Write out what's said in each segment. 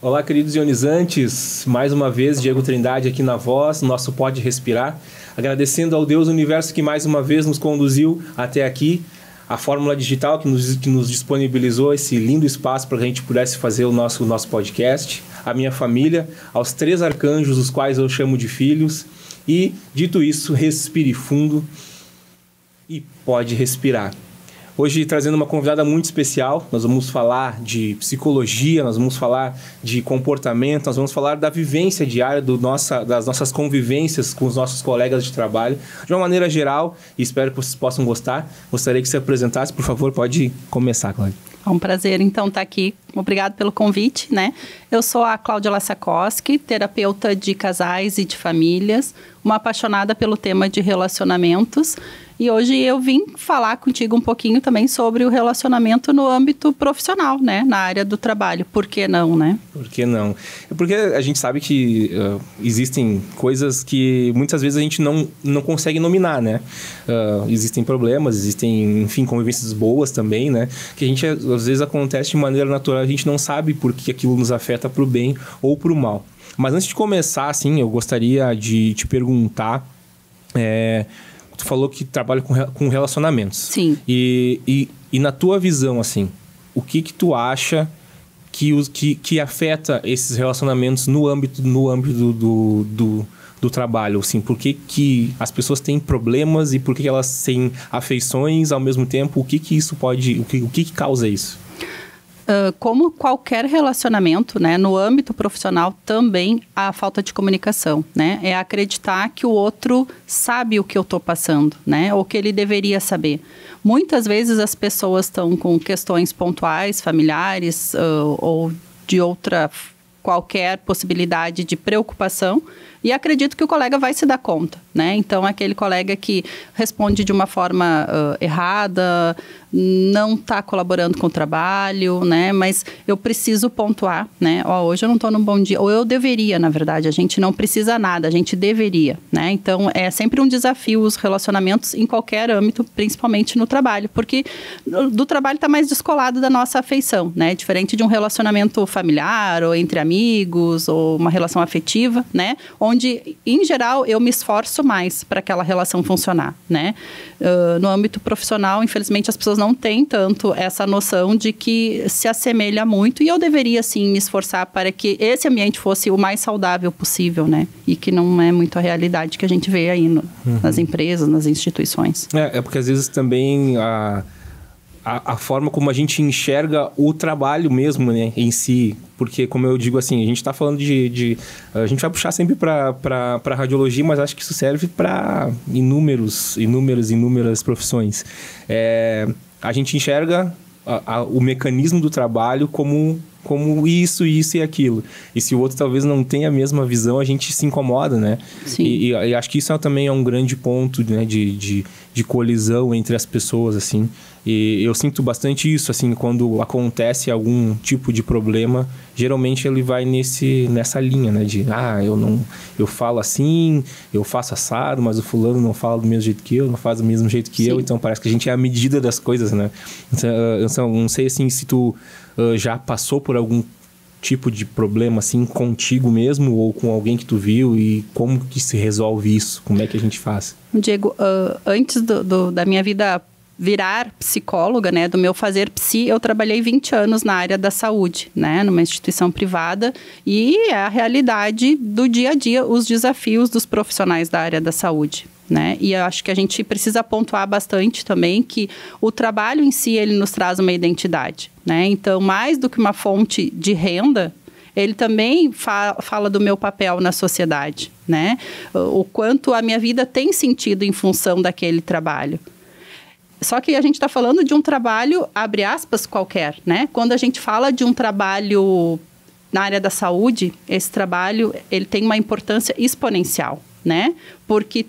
Olá, queridos ionizantes, mais uma vez Diego Trindade aqui na Voz, nosso Pode Respirar, agradecendo ao Deus Universo que mais uma vez nos conduziu até aqui, a Fórmula Digital que nos disponibilizou esse lindo espaço para que a gente pudesse fazer o nosso podcast, a minha família, aos 3 arcanjos, os quais eu chamo de filhos, e, dito isso, respire fundo e pode respirar. Hoje, trazendo uma convidada muito especial, nós vamos falar de psicologia, nós vamos falar de comportamento, nós vamos falar da vivência diária, das nossas convivências com os nossos colegas de trabalho, de uma maneira geral, e espero que vocês possam gostar. Gostaria que você apresentasse, por favor, pode começar, Cláudia. É um prazer, então, estar aqui. Obrigado pelo convite, né? Eu sou a Cláudia Lassakoski, terapeuta de casais e de famílias, uma apaixonada pelo tema de relacionamentos. E hoje eu vim falar contigo um pouquinho também sobre o relacionamento no âmbito profissional, né? Na área do trabalho. Por que não, né? Por que não? É porque a gente sabe que existem coisas que muitas vezes a gente não consegue nominar, né? Existem problemas, existem, enfim, convivências boas também, né? Que a gente, às vezes, acontece de maneira natural, a gente não sabe por que aquilo nos afeta para o bem ou para o mal. Mas antes de começar, assim, eu gostaria de te perguntar... Tu falou que trabalha com relacionamentos. Sim. E na tua visão, assim, o que tu acha que afeta esses relacionamentos no âmbito do trabalho? Assim, por que as pessoas têm problemas e por que elas têm afeições ao mesmo tempo? O que isso pode... O que causa isso? Como qualquer relacionamento, né, no âmbito profissional também há falta de comunicação, né? É acreditar que o outro sabe o que eu estou passando, né? Ou que ele deveria saber. Muitas vezes as pessoas estão com questões pontuais, familiares ou de outra qualquer possibilidade de preocupação e acredito que o colega vai se dar conta, né? Então, aquele colega que responde de uma forma errada, não está colaborando com o trabalho, né? Mas eu preciso pontuar, né? Hoje eu não estou num bom dia, ou eu deveria, na verdade, a gente não precisa nada, a gente deveria, né? Então, é sempre um desafio os relacionamentos em qualquer âmbito, principalmente no trabalho, porque do trabalho está mais descolado da nossa afeição, né? Diferente de um relacionamento familiar, ou entre amigos, ou uma relação afetiva, né? Onde, em geral, eu me esforço mais para aquela relação funcionar, né? No âmbito profissional, infelizmente, as pessoas não têm tanto essa noção de que se assemelha muito e eu deveria, sim, me esforçar para que esse ambiente fosse o mais saudável possível, né? E que não é muito a realidade que a gente vê aí nas empresas, nas instituições. É porque, às vezes, também a forma como a gente enxerga o trabalho mesmo, né, em si. Porque, como eu digo assim, a gente está falando a gente vai puxar sempre para radiologia, mas acho que isso serve para inúmeras profissões. A gente enxerga o mecanismo do trabalho como isso e aquilo. E se o outro talvez não tenha a mesma visão, a gente se incomoda, né? Sim. E acho que isso também é um grande ponto, né, de colisão entre as pessoas, assim. E eu sinto bastante isso, assim, quando acontece algum tipo de problema, geralmente ele vai nessa linha, né? Eu falo assim, eu faço assado, mas o fulano não fala do mesmo jeito que eu, não faz do mesmo jeito que eu, então parece que a gente é a medida das coisas, né? Então, eu não sei, assim, se tu já passou por algum tipo de problema, assim, contigo mesmo ou com alguém que tu viu e como que se resolve isso? Como é que a gente faz? Diego, antes da minha vida virar psicóloga, né, do meu fazer psi, eu trabalhei 20 anos na área da saúde, né, numa instituição privada e é a realidade do dia a dia, os desafios dos profissionais da área da saúde, né, e eu acho que a gente precisa pontuar bastante também que o trabalho em si, ele nos traz uma identidade, né, então mais do que uma fonte de renda, ele também fala do meu papel na sociedade, né, o quanto a minha vida tem sentido em função daquele trabalho. Só que a gente está falando de um trabalho, abre aspas, qualquer, né? Quando a gente fala de um trabalho na área da saúde, esse trabalho ele tem uma importância exponencial, né? Porque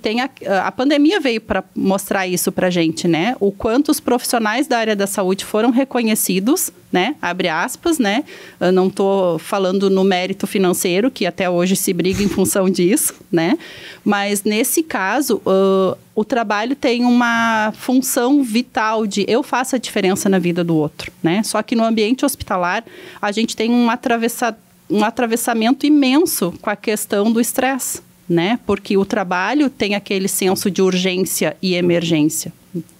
a pandemia veio para mostrar isso para a gente, né? O quanto os profissionais da área da saúde foram reconhecidos, né? Abre aspas, né? Eu não estou falando no mérito financeiro, que até hoje se briga em função disso, né? Mas, nesse caso, o trabalho tem uma função vital de eu faço a diferença na vida do outro, né? Só que no ambiente hospitalar, a gente tem um um atravessamento imenso com a questão do estresse, né? Porque o trabalho tem aquele senso de urgência e emergência,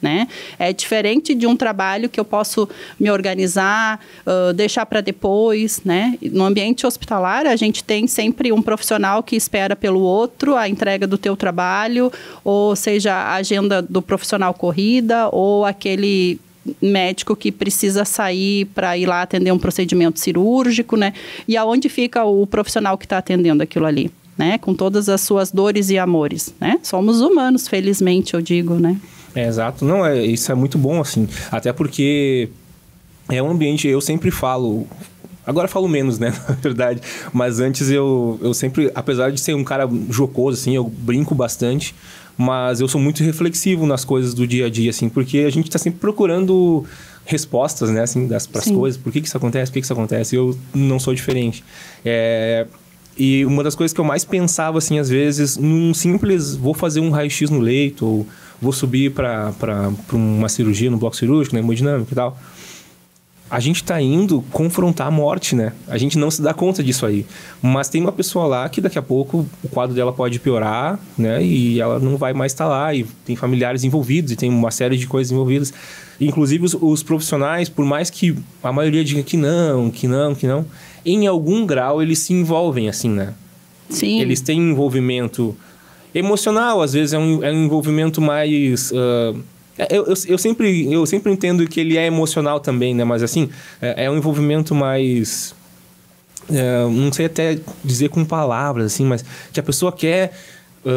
né? É diferente de um trabalho que eu posso me organizar, deixar para depois, né? No ambiente hospitalar, a gente tem sempre um profissional que espera pelo outro a entrega do teu trabalho, ou seja, a agenda do profissional corrida, ou aquele médico que precisa sair para ir lá atender um procedimento cirúrgico, né? E aonde fica o profissional que está atendendo aquilo ali, né? Com todas as suas dores e amores, né? Somos humanos, felizmente, eu digo, né? Exato. Não, isso é muito bom, assim. Até porque é um ambiente, eu sempre falo... Agora falo menos, né? Na verdade. Mas antes eu sempre, apesar de ser um cara jocoso, assim, eu brinco bastante. Mas eu sou muito reflexivo nas coisas do dia a dia, assim. Porque a gente está sempre procurando respostas, né? Assim, para as coisas. Por que isso acontece? Por que isso acontece? Eu não sou diferente. E uma das coisas que eu mais pensava, assim, às vezes, num simples... Vou fazer um raio-x no leito, ou vou subir para uma cirurgia no bloco cirúrgico, na hemodinâmica e tal. A gente está indo confrontar a morte, né? A gente não se dá conta disso aí. Mas tem uma pessoa lá que daqui a pouco o quadro dela pode piorar, né? E ela não vai mais estar lá. E tem familiares envolvidos e tem uma série de coisas envolvidas. Inclusive os profissionais, por mais que a maioria diga que não, em algum grau eles se envolvem, assim, né? Sim. Eles têm envolvimento emocional, às vezes é um envolvimento mais... Eu sempre entendo que ele é emocional também, né? Mas, assim, é um envolvimento mais... não sei até dizer com palavras, assim, mas que a pessoa quer...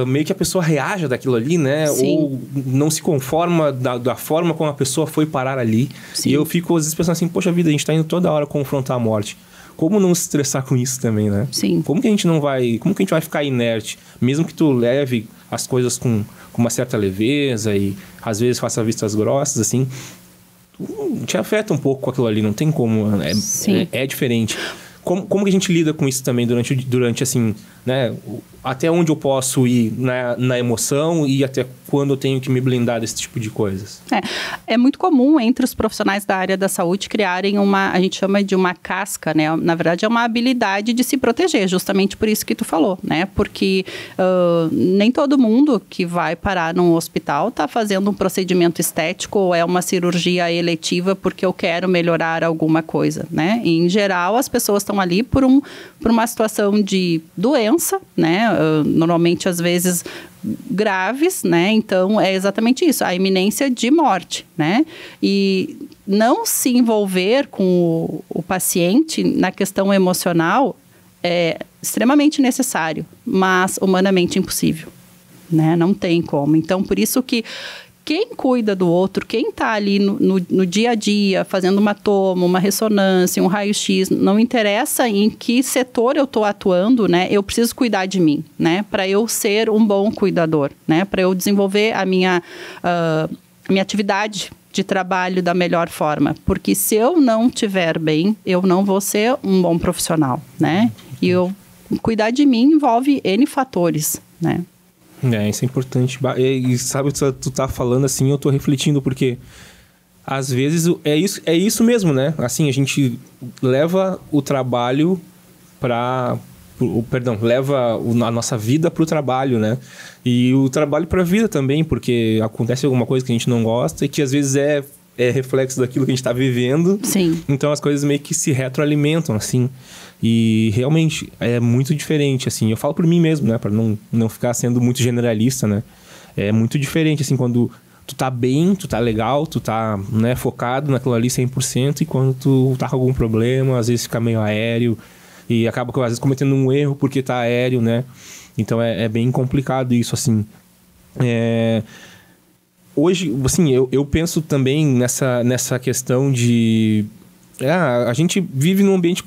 meio que a pessoa reaja daquilo ali, né? Sim. Ou não se conforma da forma como a pessoa foi parar ali. Sim. E eu fico, às vezes, pensando assim, poxa vida, a gente tá indo toda hora confrontar a morte. Como não se estressar com isso também, né? Sim. Como que a gente vai ficar inerte? Mesmo que tu leve as coisas com uma certa leveza e às vezes faça vistas grossas, assim, te afeta um pouco com aquilo ali, não tem como, é diferente. Como que a gente lida com isso também durante assim, né? Até onde eu posso ir na emoção e até quando eu tenho que me blindar desse tipo de coisas? É muito comum entre os profissionais da área da saúde criarem a gente chama de uma casca, né? Na verdade, é uma habilidade de se proteger, justamente por isso que tu falou, né? Porque nem todo mundo que vai parar num hospital está fazendo um procedimento estético ou é uma cirurgia eletiva porque eu quero melhorar alguma coisa, né? E, em geral, as pessoas estão ali por uma situação de doença, né? Normalmente, às vezes, graves, né? Então, é exatamente isso, a iminência de morte, né? E não se envolver com o paciente na questão emocional é extremamente necessário, mas humanamente impossível, né? Não tem como. Então, por isso que quem cuida do outro, quem está ali no dia a dia, fazendo uma toma, uma ressonância, um raio-x, não interessa em que setor eu estou atuando, né? Eu preciso cuidar de mim, né? Para eu ser um bom cuidador, né? Para eu desenvolver a minha atividade de trabalho da melhor forma. Porque se eu não estiver bem, eu não vou ser um bom profissional, né? E cuidar de mim envolve N fatores, né? Isso é importante. E sabe, tu tá falando assim, eu tô refletindo, porque às vezes é isso mesmo, né? Assim, a gente leva o trabalho leva a nossa vida pro trabalho, né? E o trabalho pra vida também, porque acontece alguma coisa que a gente não gosta e que às vezes é reflexo daquilo que a gente tá vivendo. Sim. Então as coisas meio que se retroalimentam, assim. E realmente é muito diferente, assim. Eu falo por mim mesmo, né? Pra não ficar sendo muito generalista, né? É muito diferente, assim, quando tu tá bem, tu tá legal, tu tá, né, focado naquilo ali 100%, e quando tu tá com algum problema, às vezes fica meio aéreo e acaba, às vezes, cometendo um erro porque tá aéreo, né? Então é bem complicado isso, assim. Hoje, assim, eu penso também nessa questão de... a gente vive num ambiente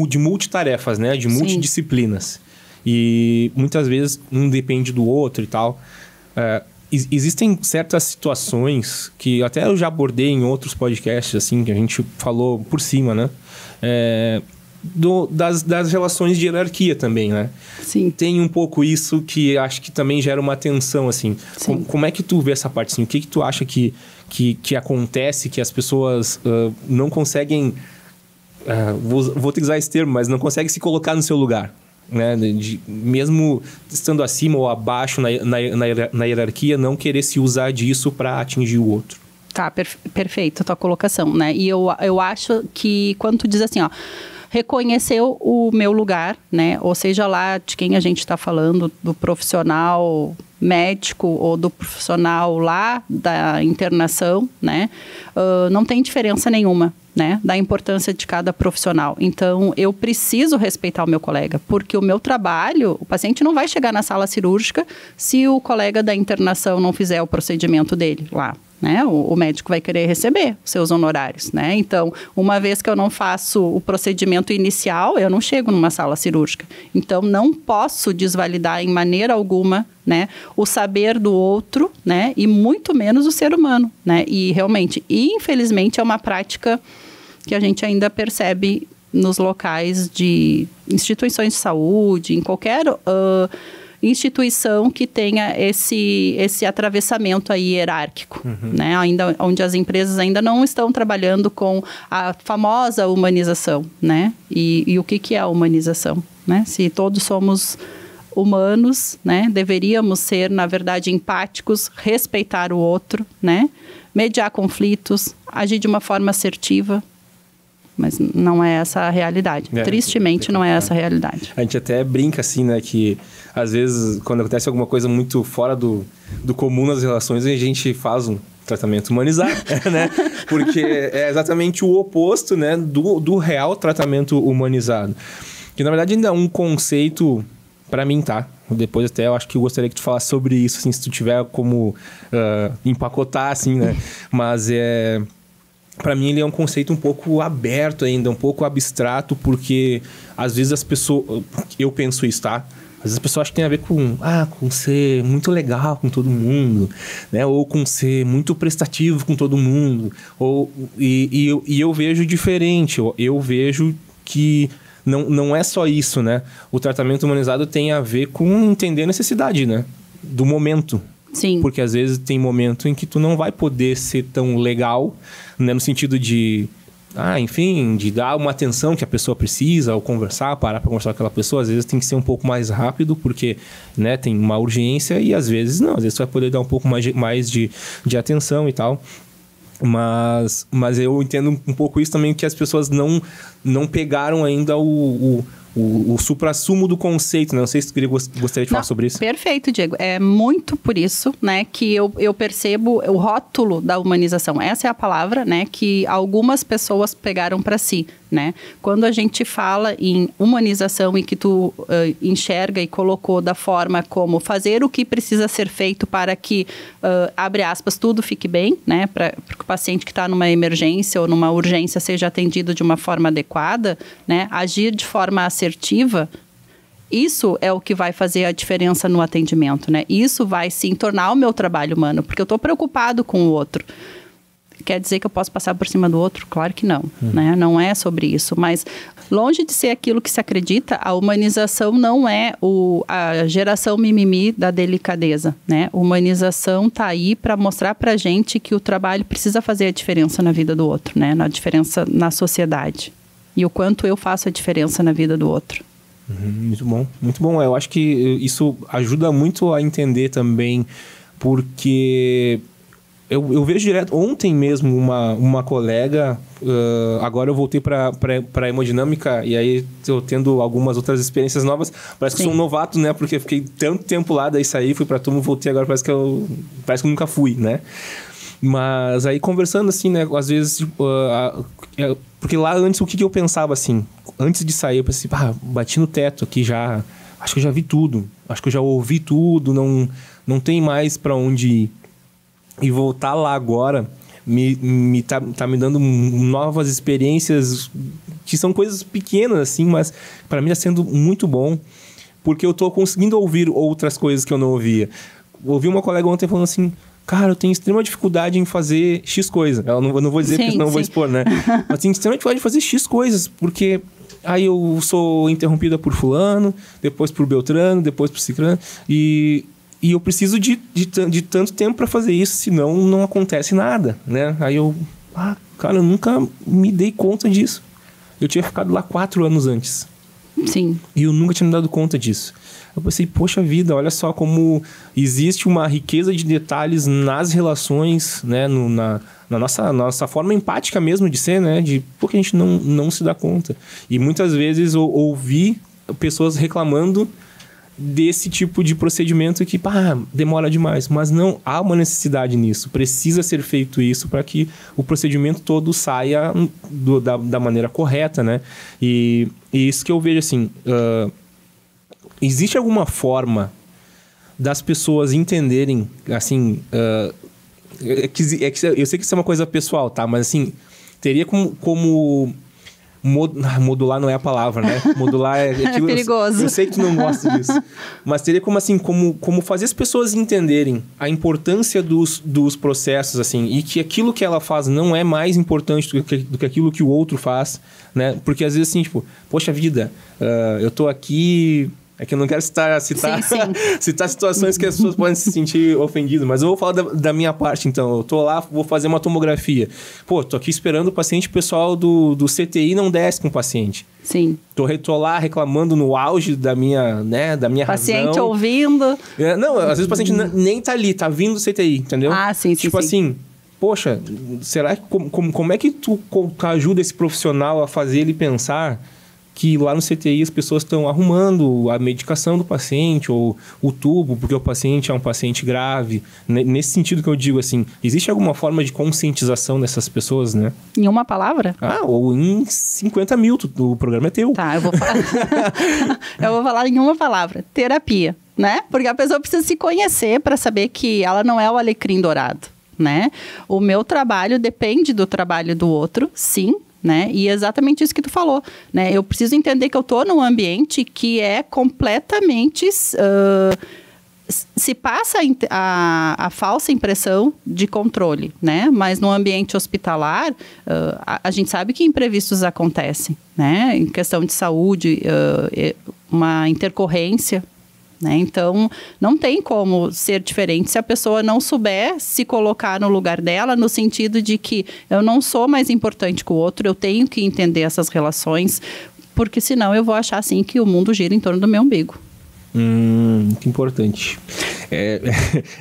de multitarefas, né? De multidisciplinas. E muitas vezes um depende do outro e tal. Existem certas situações que até eu já abordei em outros podcasts, assim, que a gente falou por cima, né? Das relações de hierarquia também, né? Sim. Tem um pouco isso que acho que também gera uma tensão, assim. Como é que tu vê essa parte, assim? O que tu acha que acontece, que as pessoas não conseguem vou ter que usar esse termo, mas não consegue se colocar no seu lugar, né? Mesmo estando acima ou abaixo na hierarquia, não querer se usar disso para atingir o outro. Tá, perfeito a tua colocação, né? E eu acho que quando tu diz assim, ó, reconhecer o meu lugar, né? Ou seja lá de quem a gente está falando, do profissional médico ou do profissional lá da internação, né? Não tem diferença nenhuma, né? Da importância de cada profissional. Então, eu preciso respeitar o meu colega, porque o meu trabalho, o paciente não vai chegar na sala cirúrgica se o colega da internação não fizer o procedimento dele lá. Né? O médico vai querer receber os seus honorários, né? Então, uma vez que eu não faço o procedimento inicial, eu não chego numa sala cirúrgica. Então, não posso desvalidar em maneira alguma, né, o saber do outro, né, e muito menos o ser humano, né? E realmente, infelizmente, é uma prática que a gente ainda percebe nos locais de instituições de saúde, em qualquer instituição que tenha esse atravessamento aí hierárquico, né? Ainda, onde as empresas ainda não estão trabalhando com a famosa humanização, né? E o que é a humanização, né? Se todos somos humanos, né? Deveríamos ser, na verdade, empáticos, respeitar o outro, né? Mediar conflitos, agir de uma forma assertiva. Mas não é essa a realidade. Tristemente, não é essa a realidade. A gente até brinca assim, né? Que às vezes, quando acontece alguma coisa muito fora do comum nas relações, a gente faz um tratamento humanizado, né? Porque é exatamente o oposto, né? Do real tratamento humanizado. Que, na verdade, ainda é um conceito, para mim, tá? Depois até eu acho que eu gostaria que tu falasse sobre isso, assim, se tu tiver como empacotar, assim, né? Mas para mim ele é um conceito um pouco aberto ainda, um pouco abstrato, porque às vezes as pessoas... Eu penso isso, tá? Às vezes as pessoas acham que tem a ver com ser muito legal com todo mundo, né? Ou com ser muito prestativo com todo mundo. E eu vejo diferente. Eu vejo que não é só isso, né? O tratamento humanizado tem a ver com entender a necessidade, né? Do momento. Sim. Porque às vezes tem momento em que tu não vai poder ser tão legal, né? No sentido de, enfim, de dar uma atenção que a pessoa precisa, ou parar para conversar com aquela pessoa. Às vezes tem que ser um pouco mais rápido, porque, né, tem uma urgência, e às vezes não. Às vezes tu vai poder dar um pouco mais de atenção e tal. Mas eu entendo um pouco isso também, que as pessoas não pegaram ainda o suprassumo do conceito, né? Não sei se tu gostaria de falar sobre isso. Perfeito, Diego. É muito por isso, né, que eu percebo o rótulo da humanização. Essa é a palavra, né, que algumas pessoas pegaram para si, né? Quando a gente fala em humanização e que tu enxerga e colocou da forma como fazer o que precisa ser feito para que, abre aspas, tudo fique bem, né? Para que o paciente que está numa emergência ou numa urgência seja atendido de uma forma adequada, né? Agir de forma assertiva, isso é o que vai fazer a diferença no atendimento, né? Isso vai sim tornar o meu trabalho humano, porque eu estou preocupado com o outro. Quer dizer que eu posso passar por cima do outro? Claro que não, né? Não é sobre isso, mas longe de ser aquilo que se acredita, a humanização não é a geração mimimi da delicadeza, né? Humanização está aí para mostrar para a gente que o trabalho precisa fazer a diferença na vida do outro, né? Na diferença na sociedade. E o quanto eu faço a diferença na vida do outro. Muito bom, muito bom. Eu acho que isso ajuda muito a entender também, porque eu vejo direto. Ontem mesmo uma colega, agora eu voltei para a hemodinâmica, e aí eu tendo algumas outras experiências novas. Parece que eu sou um novato, né? Porque eu fiquei tanto tempo lá, daí saí, fui para turma, voltei, agora parece que eu nunca fui, né? Mas aí conversando assim, né? Às vezes, porque lá antes, o que eu pensava assim? Antes de sair, eu pensei, bati no teto aqui já. Acho que eu já vi tudo. Acho que eu já ouvi tudo. Não tem mais para onde ir. E voltar lá agora tá me dando novas experiências, que são coisas pequenas, assim, mas para mim está sendo muito bom, porque eu tô conseguindo ouvir outras coisas que eu não ouvia. Ouvi uma colega ontem falando assim: cara, eu tenho extrema dificuldade em fazer X coisa. Eu não vou dizer, porque senão eu vou expor, né? Mas tenho extrema dificuldade de fazer X coisas, porque aí eu sou interrompida por fulano, depois por Beltrano, depois por Cicrano, e eu preciso de tanto tempo para fazer isso, senão não acontece nada, né? Aí cara, eu nunca me dei conta disso. eu tinha ficado lá 4 anos antes. Sim. E eu nunca tinha me dado conta disso. Eu pensei, poxa vida, olha só como existe uma riqueza de detalhes nas relações, né? Na nossa forma empática mesmo de ser, né? De porque a gente não se dá conta. E muitas vezes eu ouvi pessoas reclamando desse tipo de procedimento que, demora demais. Mas não, há uma necessidade nisso. Precisa ser feito isso para que o procedimento todo saia da maneira correta, né? E isso que eu vejo, assim... existe alguma forma das pessoas entenderem, assim... eu sei que isso é uma coisa pessoal, tá? Mas, assim, teria como modular não é a palavra, né? Modular é perigoso. Eu sei que tu não gosta disso. Mas teria como fazer as pessoas entenderem a importância dos processos, assim, e que aquilo que ela faz não é mais importante do que aquilo que o outro faz, né? Porque às vezes, assim, tipo, poxa vida, eu tô aqui... É que eu não quero citar situações que as pessoas podem se sentir ofendidas, mas eu vou falar da minha parte, então. Eu tô lá, vou fazer uma tomografia. Pô, tô aqui esperando o paciente, o pessoal do CTI não desce com o paciente. Sim. Tô lá reclamando no auge da minha paciente razão. ouvindo. Não, às vezes o paciente nem tá ali, tá vindo do CTI, entendeu? Sim, tipo sim. assim, poxa, será que como é que tu ajuda esse profissional a fazer ele pensar que lá no CTI as pessoas estão arrumando a medicação do paciente ou o tubo, porque o paciente é um paciente grave. Nesse sentido que eu digo, assim, existe alguma forma de conscientização dessas pessoas, né? Em uma palavra? Ou em 50 mil, o programa é teu. Tá, eu vou falar em uma palavra, terapia, né? Porque a pessoa precisa se conhecer para saber que ela não é o alecrim dourado, né? O meu trabalho depende do trabalho do outro, sim, né? E é exatamente isso que tu falou, né? Eu preciso entender que eu estou num ambiente que é completamente... se passa a falsa impressão de controle, né? Mas no ambiente hospitalar, a gente sabe que imprevistos acontecem, né? Em questão de saúde, uma intercorrência, né? Então, não tem como ser diferente se a pessoa não souber se colocar no lugar dela, no sentido de que eu não sou mais importante que o outro, eu tenho que entender essas relações, porque senão eu vou achar assim que o mundo gira em torno do meu umbigo. Que importante.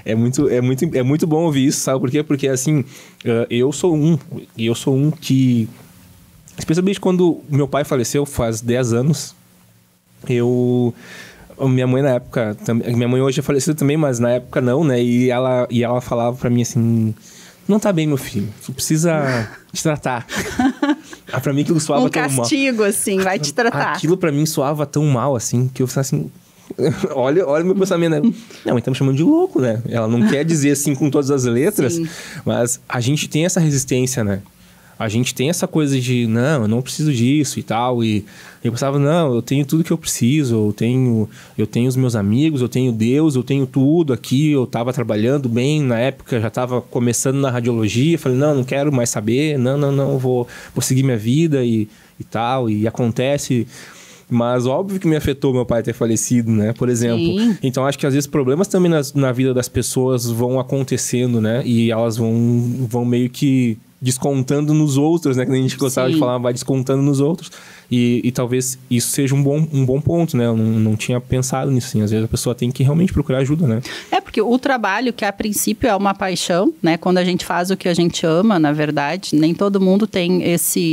É muito bom ouvir isso, sabe por quê? Porque, assim, eu sou um que... Especialmente quando meu pai faleceu, faz 10 anos, minha mãe na época... Minha mãe hoje é falecida também, mas na época não, né? E ela falava pra mim assim... Não tá bem, meu filho. Tu precisa te tratar. Pra mim aquilo soava tão mal. Um castigo, assim, vai te tratar. Aquilo pra mim soava tão mal, assim, que eu falei assim... olha o meu pensamento, né? Não, então me chamando de louco, né? Ela não quer dizer assim com todas as letras, sim, mas a gente tem essa resistência, né? A gente tem essa coisa de, não, eu não preciso disso e tal. E eu pensava, não, eu tenho tudo que eu preciso. Eu tenho os meus amigos, eu tenho Deus, eu tenho tudo aqui. Eu estava trabalhando bem, na época já estava começando na radiologia. Falei, não quero mais saber. Não, vou seguir minha vida e tal. E acontece... Mas óbvio que me afetou meu pai ter falecido, né? Por exemplo. Sim. Então, acho que às vezes problemas também na vida das pessoas vão acontecendo, né? E elas vão meio que descontando nos outros, né? Que a gente gostava de falar, vai descontando nos outros. E talvez isso seja um bom ponto, né? Eu não tinha pensado nisso, assim. Às vezes a pessoa tem que realmente procurar ajuda, né? Porque o trabalho, que a princípio é uma paixão, né? Quando a gente faz o que a gente ama, na verdade, nem todo mundo tem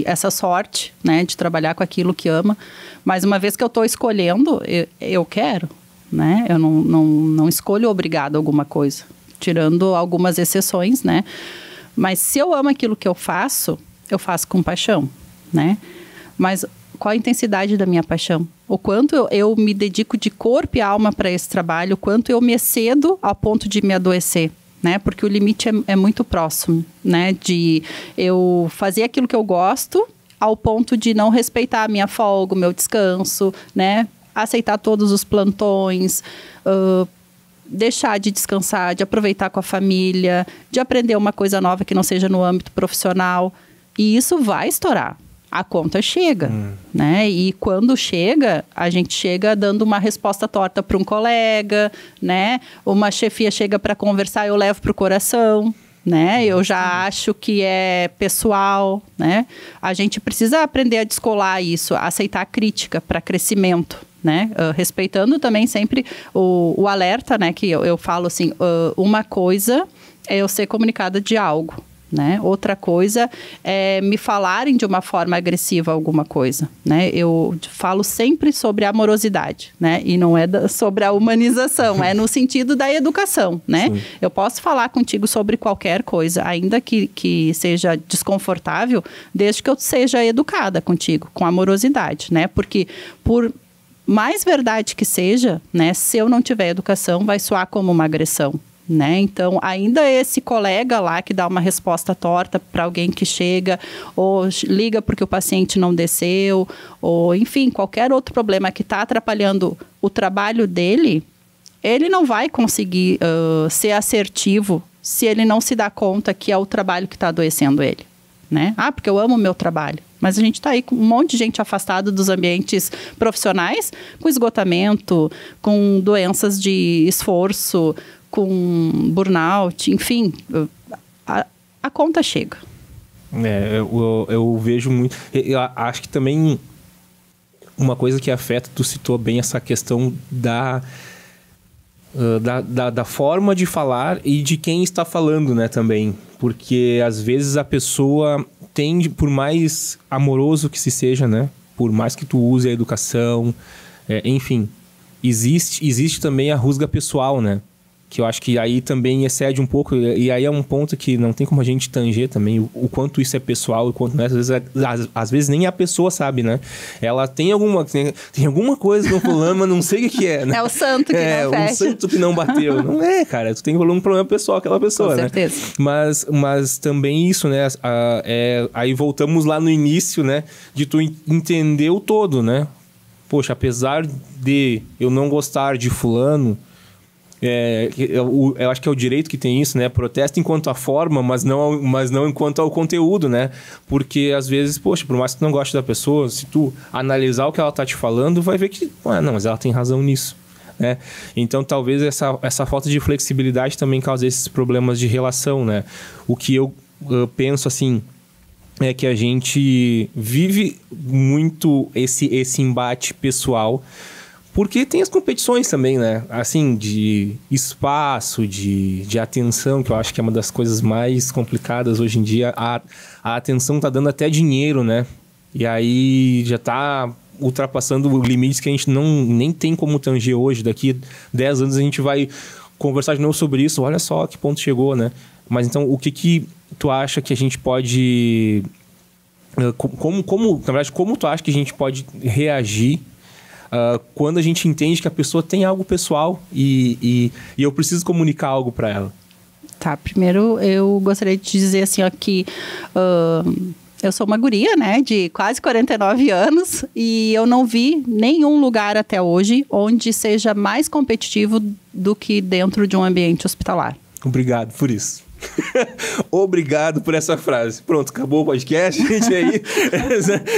essa sorte, né? De trabalhar com aquilo que ama. Mas uma vez que eu estou escolhendo, eu quero, né? Eu não escolho obrigado a alguma coisa, tirando algumas exceções, né? Mas se eu amo aquilo que eu faço com paixão, né? Mas qual a intensidade da minha paixão? O quanto eu me dedico de corpo e alma para esse trabalho, o quanto eu me excedo ao ponto de me adoecer, né? Porque o limite é muito próximo, né? De eu fazer aquilo que eu gosto ao ponto de não respeitar a minha folga, o meu descanso, né? Aceitar todos os plantões, deixar de descansar, de aproveitar com a família, de aprender uma coisa nova que não seja no âmbito profissional. E isso vai estourar. A conta chega, né? E quando chega, a gente chega dando uma resposta torta para um colega, né? Uma chefia chega para conversar, eu levo para o coração, né? Eu já acho que é pessoal, né? A gente precisa aprender a descolar isso, a aceitar a crítica para crescimento, né? Respeitando também sempre o alerta, né? Que eu falo assim, uma coisa é eu ser comunicada de algo, né? Outra coisa é me falarem de uma forma agressiva alguma coisa, né? Eu falo sempre sobre amorosidade, né? E não é sobre a humanização, é no sentido da educação, né? Sim. Eu posso falar contigo sobre qualquer coisa, ainda que seja desconfortável, desde que eu seja educada contigo, com amorosidade, né? Porque por mais verdade que seja, né? Se eu não tiver educação, vai soar como uma agressão. Né? Então, ainda esse colega lá que dá uma resposta torta para alguém que chega, ou liga porque o paciente não desceu, ou enfim, qualquer outro problema que está atrapalhando o trabalho dele, ele não vai conseguir ser assertivo se ele não se dá conta que é o trabalho que está adoecendo ele. Né? Ah, porque eu amo o meu trabalho. Mas a gente está aí com um monte de gente afastada dos ambientes profissionais, com esgotamento, com doenças de esforço, com burnout, enfim, a conta chega. Eu vejo muito. Eu acho que também uma coisa que afeta, tu citou bem essa questão da forma de falar e de quem está falando, né, também. Porque às vezes a pessoa tende, por mais amoroso que se seja, né, por mais que tu use a educação, enfim, existe também a rusga pessoal, né? Que eu acho que aí também excede um pouco, e aí é um ponto que não tem como a gente tanger também, o quanto isso é pessoal, o quanto não é, às vezes nem a pessoa sabe, né? Ela tem alguma coisa no fulano, mas não sei o que é, né? É o santo que não fecha. É, o santo que não bateu. Não é, cara, tu tem um problema pessoal aquela pessoa, né? Com certeza. Mas também isso, né? Aí voltamos lá no início, né? De tu entender o todo, né? Poxa, apesar de eu não gostar de fulano, eu acho que é o direito que tem isso, né? Protesta enquanto a forma, mas não enquanto ao conteúdo, né? Porque às vezes, poxa, por mais que tu não goste da pessoa, se tu analisar o que ela tá te falando, vai ver que, não, mas ela tem razão nisso, né? Então talvez essa falta de flexibilidade também cause esses problemas de relação, né? O que eu penso assim é que a gente vive muito esse embate pessoal. Porque tem as competições também, né? Assim, de espaço, de atenção, que eu acho que é uma das coisas mais complicadas hoje em dia. A atenção tá dando até dinheiro, né? E aí já tá ultrapassando limites que a gente nem tem como tanger hoje. Daqui 10 anos a gente vai conversar de novo sobre isso. Olha só que ponto chegou, né? Mas então, o que tu acha que a gente pode... Na verdade, como tu acha que a gente pode reagir quando a gente entende que a pessoa tem algo pessoal e eu preciso comunicar algo para ela? Tá, primeiro eu gostaria de dizer assim, ó, que eu sou uma guria, né, de quase 49 anos e eu não vi nenhum lugar até hoje onde seja mais competitivo do que dentro de um ambiente hospitalar. Obrigado por isso. Obrigado por essa frase. Pronto, acabou o podcast, gente. Aí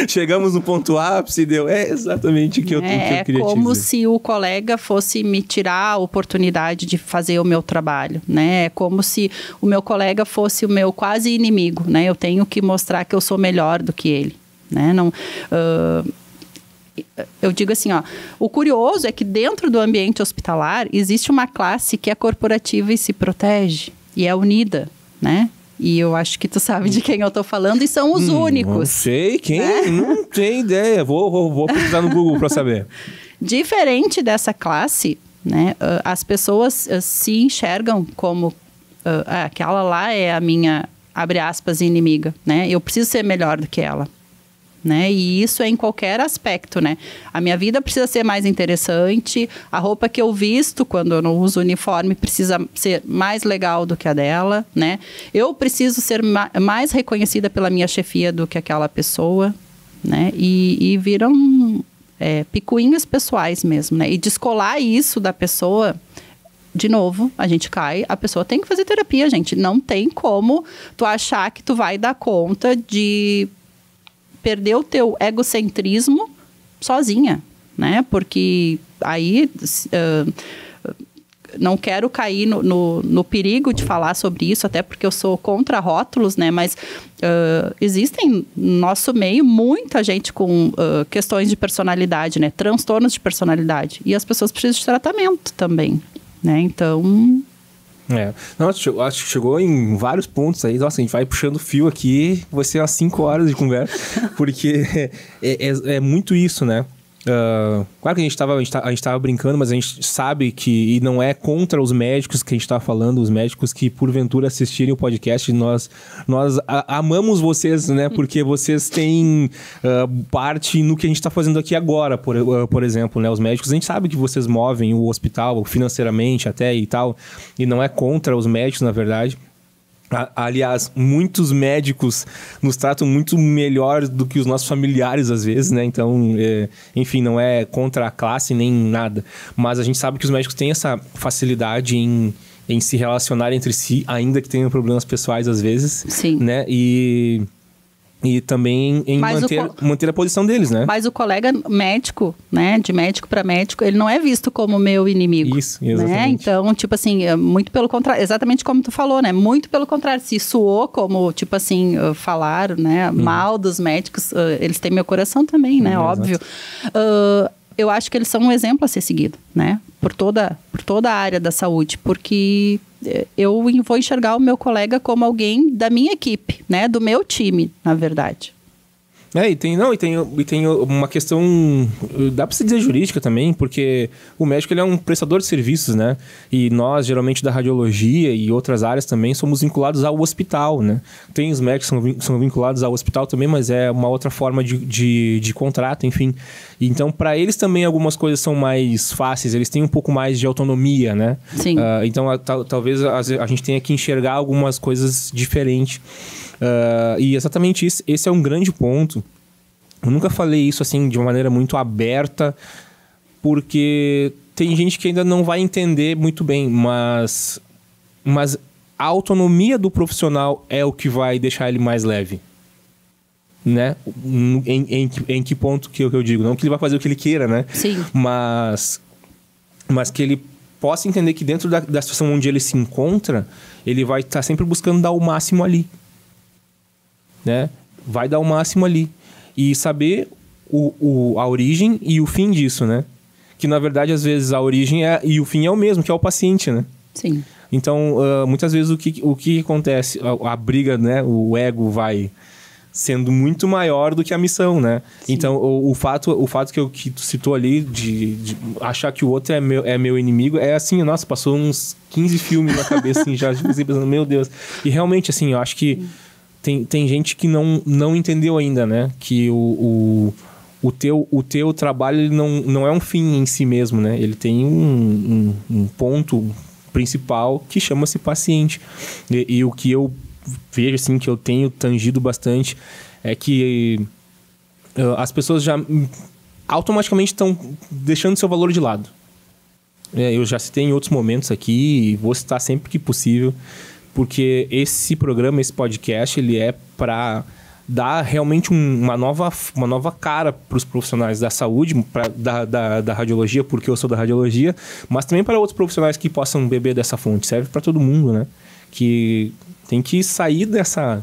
chegamos no ponto ápice, deu. É exatamente o que eu queria te dizer. É como se o colega fosse me tirar a oportunidade de fazer o meu trabalho, né? É como se o meu colega fosse o meu quase inimigo, né? Eu tenho que mostrar que eu sou melhor do que ele, né? Não... eu digo assim, ó, o curioso é que dentro do ambiente hospitalar existe uma classe que é corporativa e se protege. E é unida, né? E eu acho que tu sabe de quem eu tô falando e são os únicos. Não sei quem, né? Não tenho ideia. Vou pesquisar no Google para saber. Diferente dessa classe, né? As pessoas se enxergam como aquela lá é a minha, abre aspas, inimiga, né? Eu preciso ser melhor do que ela. Né? E isso é em qualquer aspecto, né? A minha vida precisa ser mais interessante, a roupa que eu visto quando eu não uso uniforme precisa ser mais legal do que a dela, né? Eu preciso ser mais reconhecida pela minha chefia do que aquela pessoa, né? E viram picuinhas pessoais mesmo, né? E descolar isso da pessoa... De novo, a gente cai, a pessoa tem que fazer terapia, gente. Não tem como tu achar que tu vai dar conta de... perder o teu egocentrismo sozinha, né? Porque aí não quero cair no perigo de falar sobre isso, até porque eu sou contra rótulos, né? Mas existem no nosso meio muita gente com questões de personalidade, né? Transtornos de personalidade. E as pessoas precisam de tratamento também, né? Então... Não, acho que chegou em vários pontos aí. Nossa, a gente vai puxando fio aqui, vai ser umas 5 horas de conversa, porque é muito isso, né? Claro que a gente tava brincando, mas a gente sabe que, e não é contra os médicos que a gente tá falando, os médicos que porventura assistirem o podcast, nós amamos vocês, né? Porque vocês têm parte no que a gente tá fazendo aqui agora, por exemplo, né? Os médicos, a gente sabe que vocês movem o hospital financeiramente até e tal, e não é contra os médicos, na verdade. Aliás, muitos médicos nos tratam muito melhor do que os nossos familiares, às vezes, né? Então, enfim, não é contra a classe nem nada. Mas a gente sabe que os médicos têm essa facilidade em se relacionar entre si, ainda que tenham problemas pessoais, às vezes. Sim. Né? E também em manter a posição deles, né? Mas o colega médico, né? De médico para médico, ele não é visto como meu inimigo. Isso, exatamente. Né? Então, tipo assim, muito pelo contrário, exatamente como tu falou, né? Muito pelo contrário, se soou como, tipo assim, falar, né? Mal dos médicos, eles têm meu coração também, né? Óbvio. Eu acho que eles são um exemplo a ser seguido, né? Por toda a área da saúde, porque eu vou enxergar o meu colega como alguém da minha equipe, né? Do meu time, na verdade. E tem uma questão, dá pra se dizer jurídica também, porque o médico ele é um prestador de serviços, né? E nós, geralmente da radiologia e outras áreas também, somos vinculados ao hospital, né? Tem os médicos que são vinculados ao hospital também, mas é uma outra forma de contrato, enfim. Então, para eles também algumas coisas são mais fáceis, eles têm um pouco mais de autonomia, né? Sim. Então, talvez a gente tenha que enxergar algumas coisas diferentes. E exatamente esse é um grande ponto. Eu nunca falei isso assim de uma maneira muito aberta, porque tem gente que ainda não vai entender muito bem, mas a autonomia do profissional é o que vai deixar ele mais leve, né? Em que ponto que eu digo? Não que ele vai fazer o que ele queira, né? Sim. Mas que ele possa entender que dentro da situação onde ele se encontra, ele vai estar sempre buscando dar o máximo ali. Né? Vai dar o máximo ali. E saber a origem e o fim disso, né? Que, na verdade, às vezes a origem e o fim é o mesmo, que é o paciente, né? Sim. Então, muitas vezes o que acontece? A briga, né? O ego vai sendo muito maior do que a missão, né? Sim. Então, o fato que tu citou ali de achar que o outro é meu inimigo, é assim, nossa, passou uns 15 filmes na cabeça, assim, já pensando, meu Deus. E realmente, assim, eu acho que tem gente que não entendeu ainda, né? Que o teu trabalho ele não é um fim em si mesmo, né? Ele tem um ponto principal que chama-se paciente. E o que eu vejo, assim, que eu tenho tangido bastante é que as pessoas já automaticamente estão deixando seu valor de lado. Eu já citei em outros momentos aqui e vou citar sempre que possível, porque esse programa, esse podcast, ele é para dar realmente uma nova cara para os profissionais da saúde, da radiologia, porque eu sou da radiologia, mas também para outros profissionais que possam beber dessa fonte. Serve para todo mundo, né? Que tem que sair dessa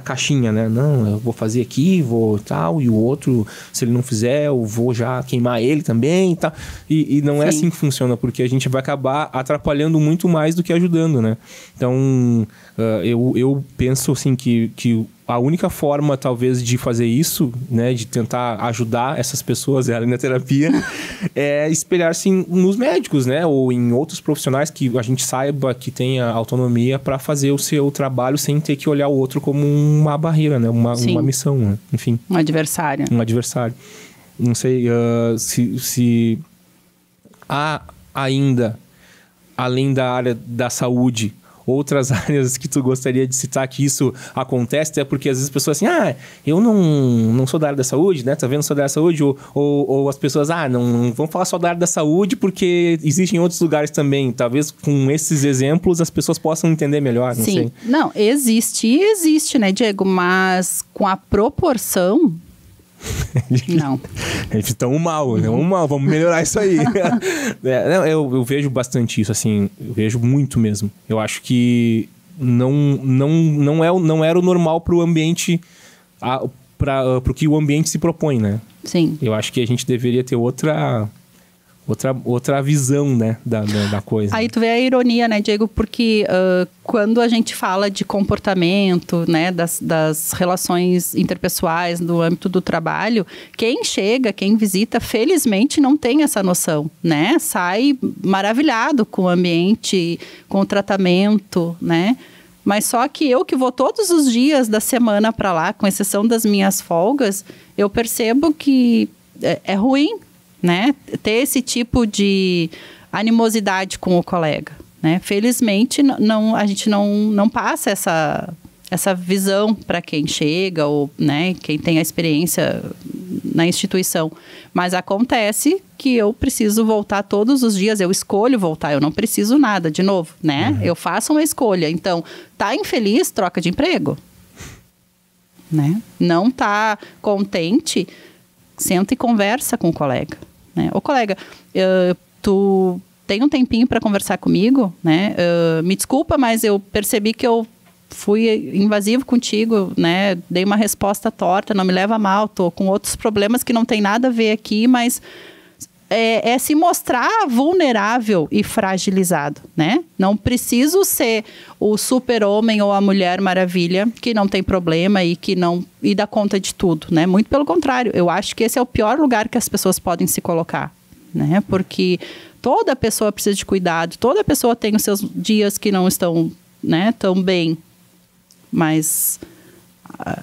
caixinha, né? Não, eu vou fazer aqui, vou tal, e o outro, se ele não fizer, eu vou já queimar ele também e tal. E não é assim que funciona, porque a gente vai acabar atrapalhando muito mais do que ajudando, né? Então, eu penso assim que a única forma, talvez, de fazer isso, né, de tentar ajudar essas pessoas, além da terapia, é espelhar-se nos médicos, né, ou em outros profissionais que a gente saiba que tenha autonomia para fazer o seu trabalho sem ter que olhar o outro como uma barreira, né, uma missão, né? Enfim. Um adversário. Não sei se há ainda, além da área da saúde, outras áreas que tu gostaria de citar que isso acontece, até porque às vezes as pessoas assim, eu não sou da área da saúde, né? Tá vendo? Sou da área da saúde, ou as pessoas, não vamos falar só da área da saúde porque existem outros lugares também. Talvez com esses exemplos as pessoas possam entender melhor, não sei. Não, existe, né, Diego? Mas com a proporção Não. Eles estão mal, né? Vamos melhorar isso aí. Eu vejo bastante isso, assim, eu vejo muito mesmo. Eu acho que não era o normal pro ambiente, pro que o ambiente se propõe, né? Sim. Eu acho que a gente deveria ter outra visão, né, da coisa. Aí tu vê a ironia, né, Diego? Porque quando a gente fala de comportamento, né, das relações interpessoais no âmbito do trabalho, quem chega, quem visita, felizmente não tem essa noção, né? Sai maravilhado com o ambiente, com o tratamento, né? Mas só que eu que vou todos os dias da semana para lá, com exceção das minhas folgas, eu percebo que é ruim, né, ter esse tipo de animosidade com o colega, né? Felizmente a gente não passa essa visão para quem chega ou, né, quem tem a experiência na instituição, mas acontece que eu preciso voltar todos os dias, eu escolho voltar, eu não preciso nada, de novo, né? Eu faço uma escolha, então tá infeliz, troca de emprego, né? Não tá contente, senta e conversa com o colega, né? Ô colega, tu tem um tempinho para conversar comigo, né? Me desculpa, mas eu percebi que eu fui invasivo contigo, né? Dei uma resposta torta, não me leva a mal, tô com outros problemas que não tem nada a ver aqui, mas é se mostrar vulnerável e fragilizado, né? Não preciso ser o super-homem ou a mulher maravilha que não tem problema e dá conta de tudo, né? Muito pelo contrário, eu acho que esse é o pior lugar que as pessoas podem se colocar, né? Porque toda pessoa precisa de cuidado, toda pessoa tem os seus dias que não estão, né, tão bem, mas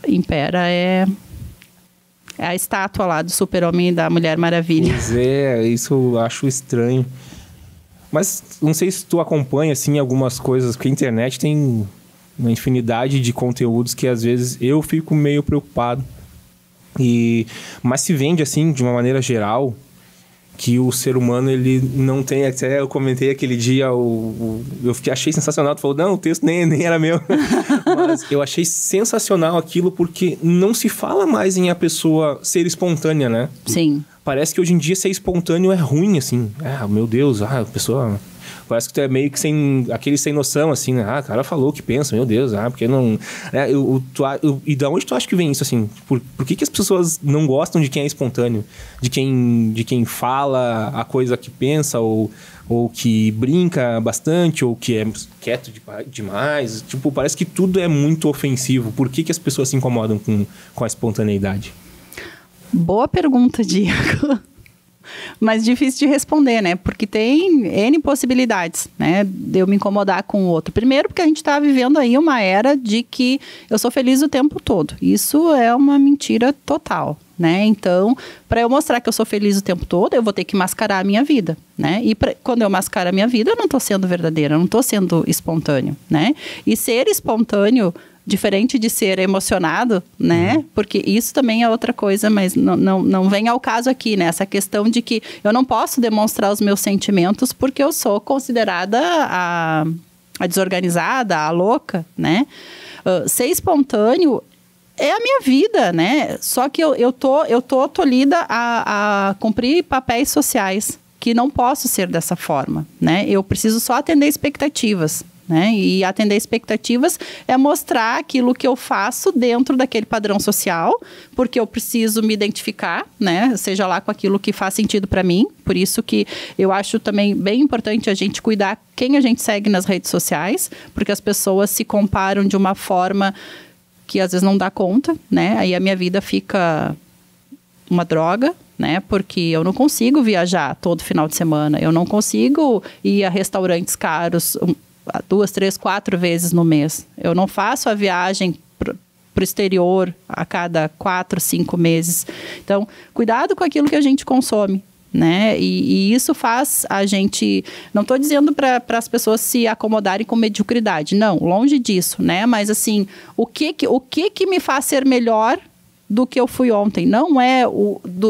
impera a estátua lá do super-homem e da Mulher Maravilha. Pois é, isso eu acho estranho. Mas não sei se tu acompanha, assim, algumas coisas, porque a internet tem uma infinidade de conteúdos que às vezes eu fico meio preocupado. Mas se vende, assim, de uma maneira geral, que o ser humano, ele não tem... Até eu comentei aquele dia, eu achei sensacional. Tu falou, não, o texto nem era meu. Mas eu achei sensacional aquilo, porque não se fala mais em a pessoa ser espontânea, né? Sim. Parece que hoje em dia ser espontâneo é ruim, assim. Meu Deus, a pessoa... Parece que tu é meio que sem noção, assim, né? O cara falou o que pensa, meu Deus, porque não... E da onde tu acha que vem isso, assim? Por que as pessoas não gostam de quem é espontâneo? De quem fala a coisa que pensa, ou que brinca bastante, ou que é quieto demais? Tipo, parece que tudo é muito ofensivo. Por que as pessoas se incomodam com a espontaneidade? Boa pergunta, Diego. Mas difícil de responder, né? Porque tem N possibilidades, né? De eu me incomodar com o outro. Primeiro, porque a gente está vivendo aí uma era de que eu sou feliz o tempo todo. Isso é uma mentira total, né? Então, para eu mostrar que eu sou feliz o tempo todo, eu vou ter que mascarar a minha vida, né? E quando eu mascaro a minha vida, eu não estou sendo verdadeira, eu não estou sendo espontâneo, né? E ser espontâneo, diferente de ser emocionado, né? Porque isso também é outra coisa, mas não vem ao caso aqui, né? Essa questão de que eu não posso demonstrar os meus sentimentos porque eu sou considerada a desorganizada, a louca, né? Ser espontâneo é a minha vida, né? Só que eu tô tolhida a cumprir papéis sociais, que não posso ser dessa forma, né? Eu preciso só atender expectativas, né? E atender expectativas é mostrar aquilo que eu faço dentro daquele padrão social, porque eu preciso me identificar, né? Seja lá com aquilo que faz sentido para mim. Por isso que eu acho também bem importante a gente cuidar quem a gente segue nas redes sociais, porque as pessoas se comparam de uma forma que às vezes não dá conta, né? Aí a minha vida fica uma droga, né? Porque eu não consigo viajar todo final de semana, eu não consigo ir a restaurantes caros 2, 3, 4 vezes no mês. Eu não faço a viagem para o exterior a cada 4, 5 meses. Então, cuidado com aquilo que a gente consome, né? E isso faz a gente... Não estou dizendo para as pessoas se acomodarem com mediocridade. Não, longe disso, né? Mas, assim, o que me faz ser melhor do que eu fui ontem? Não é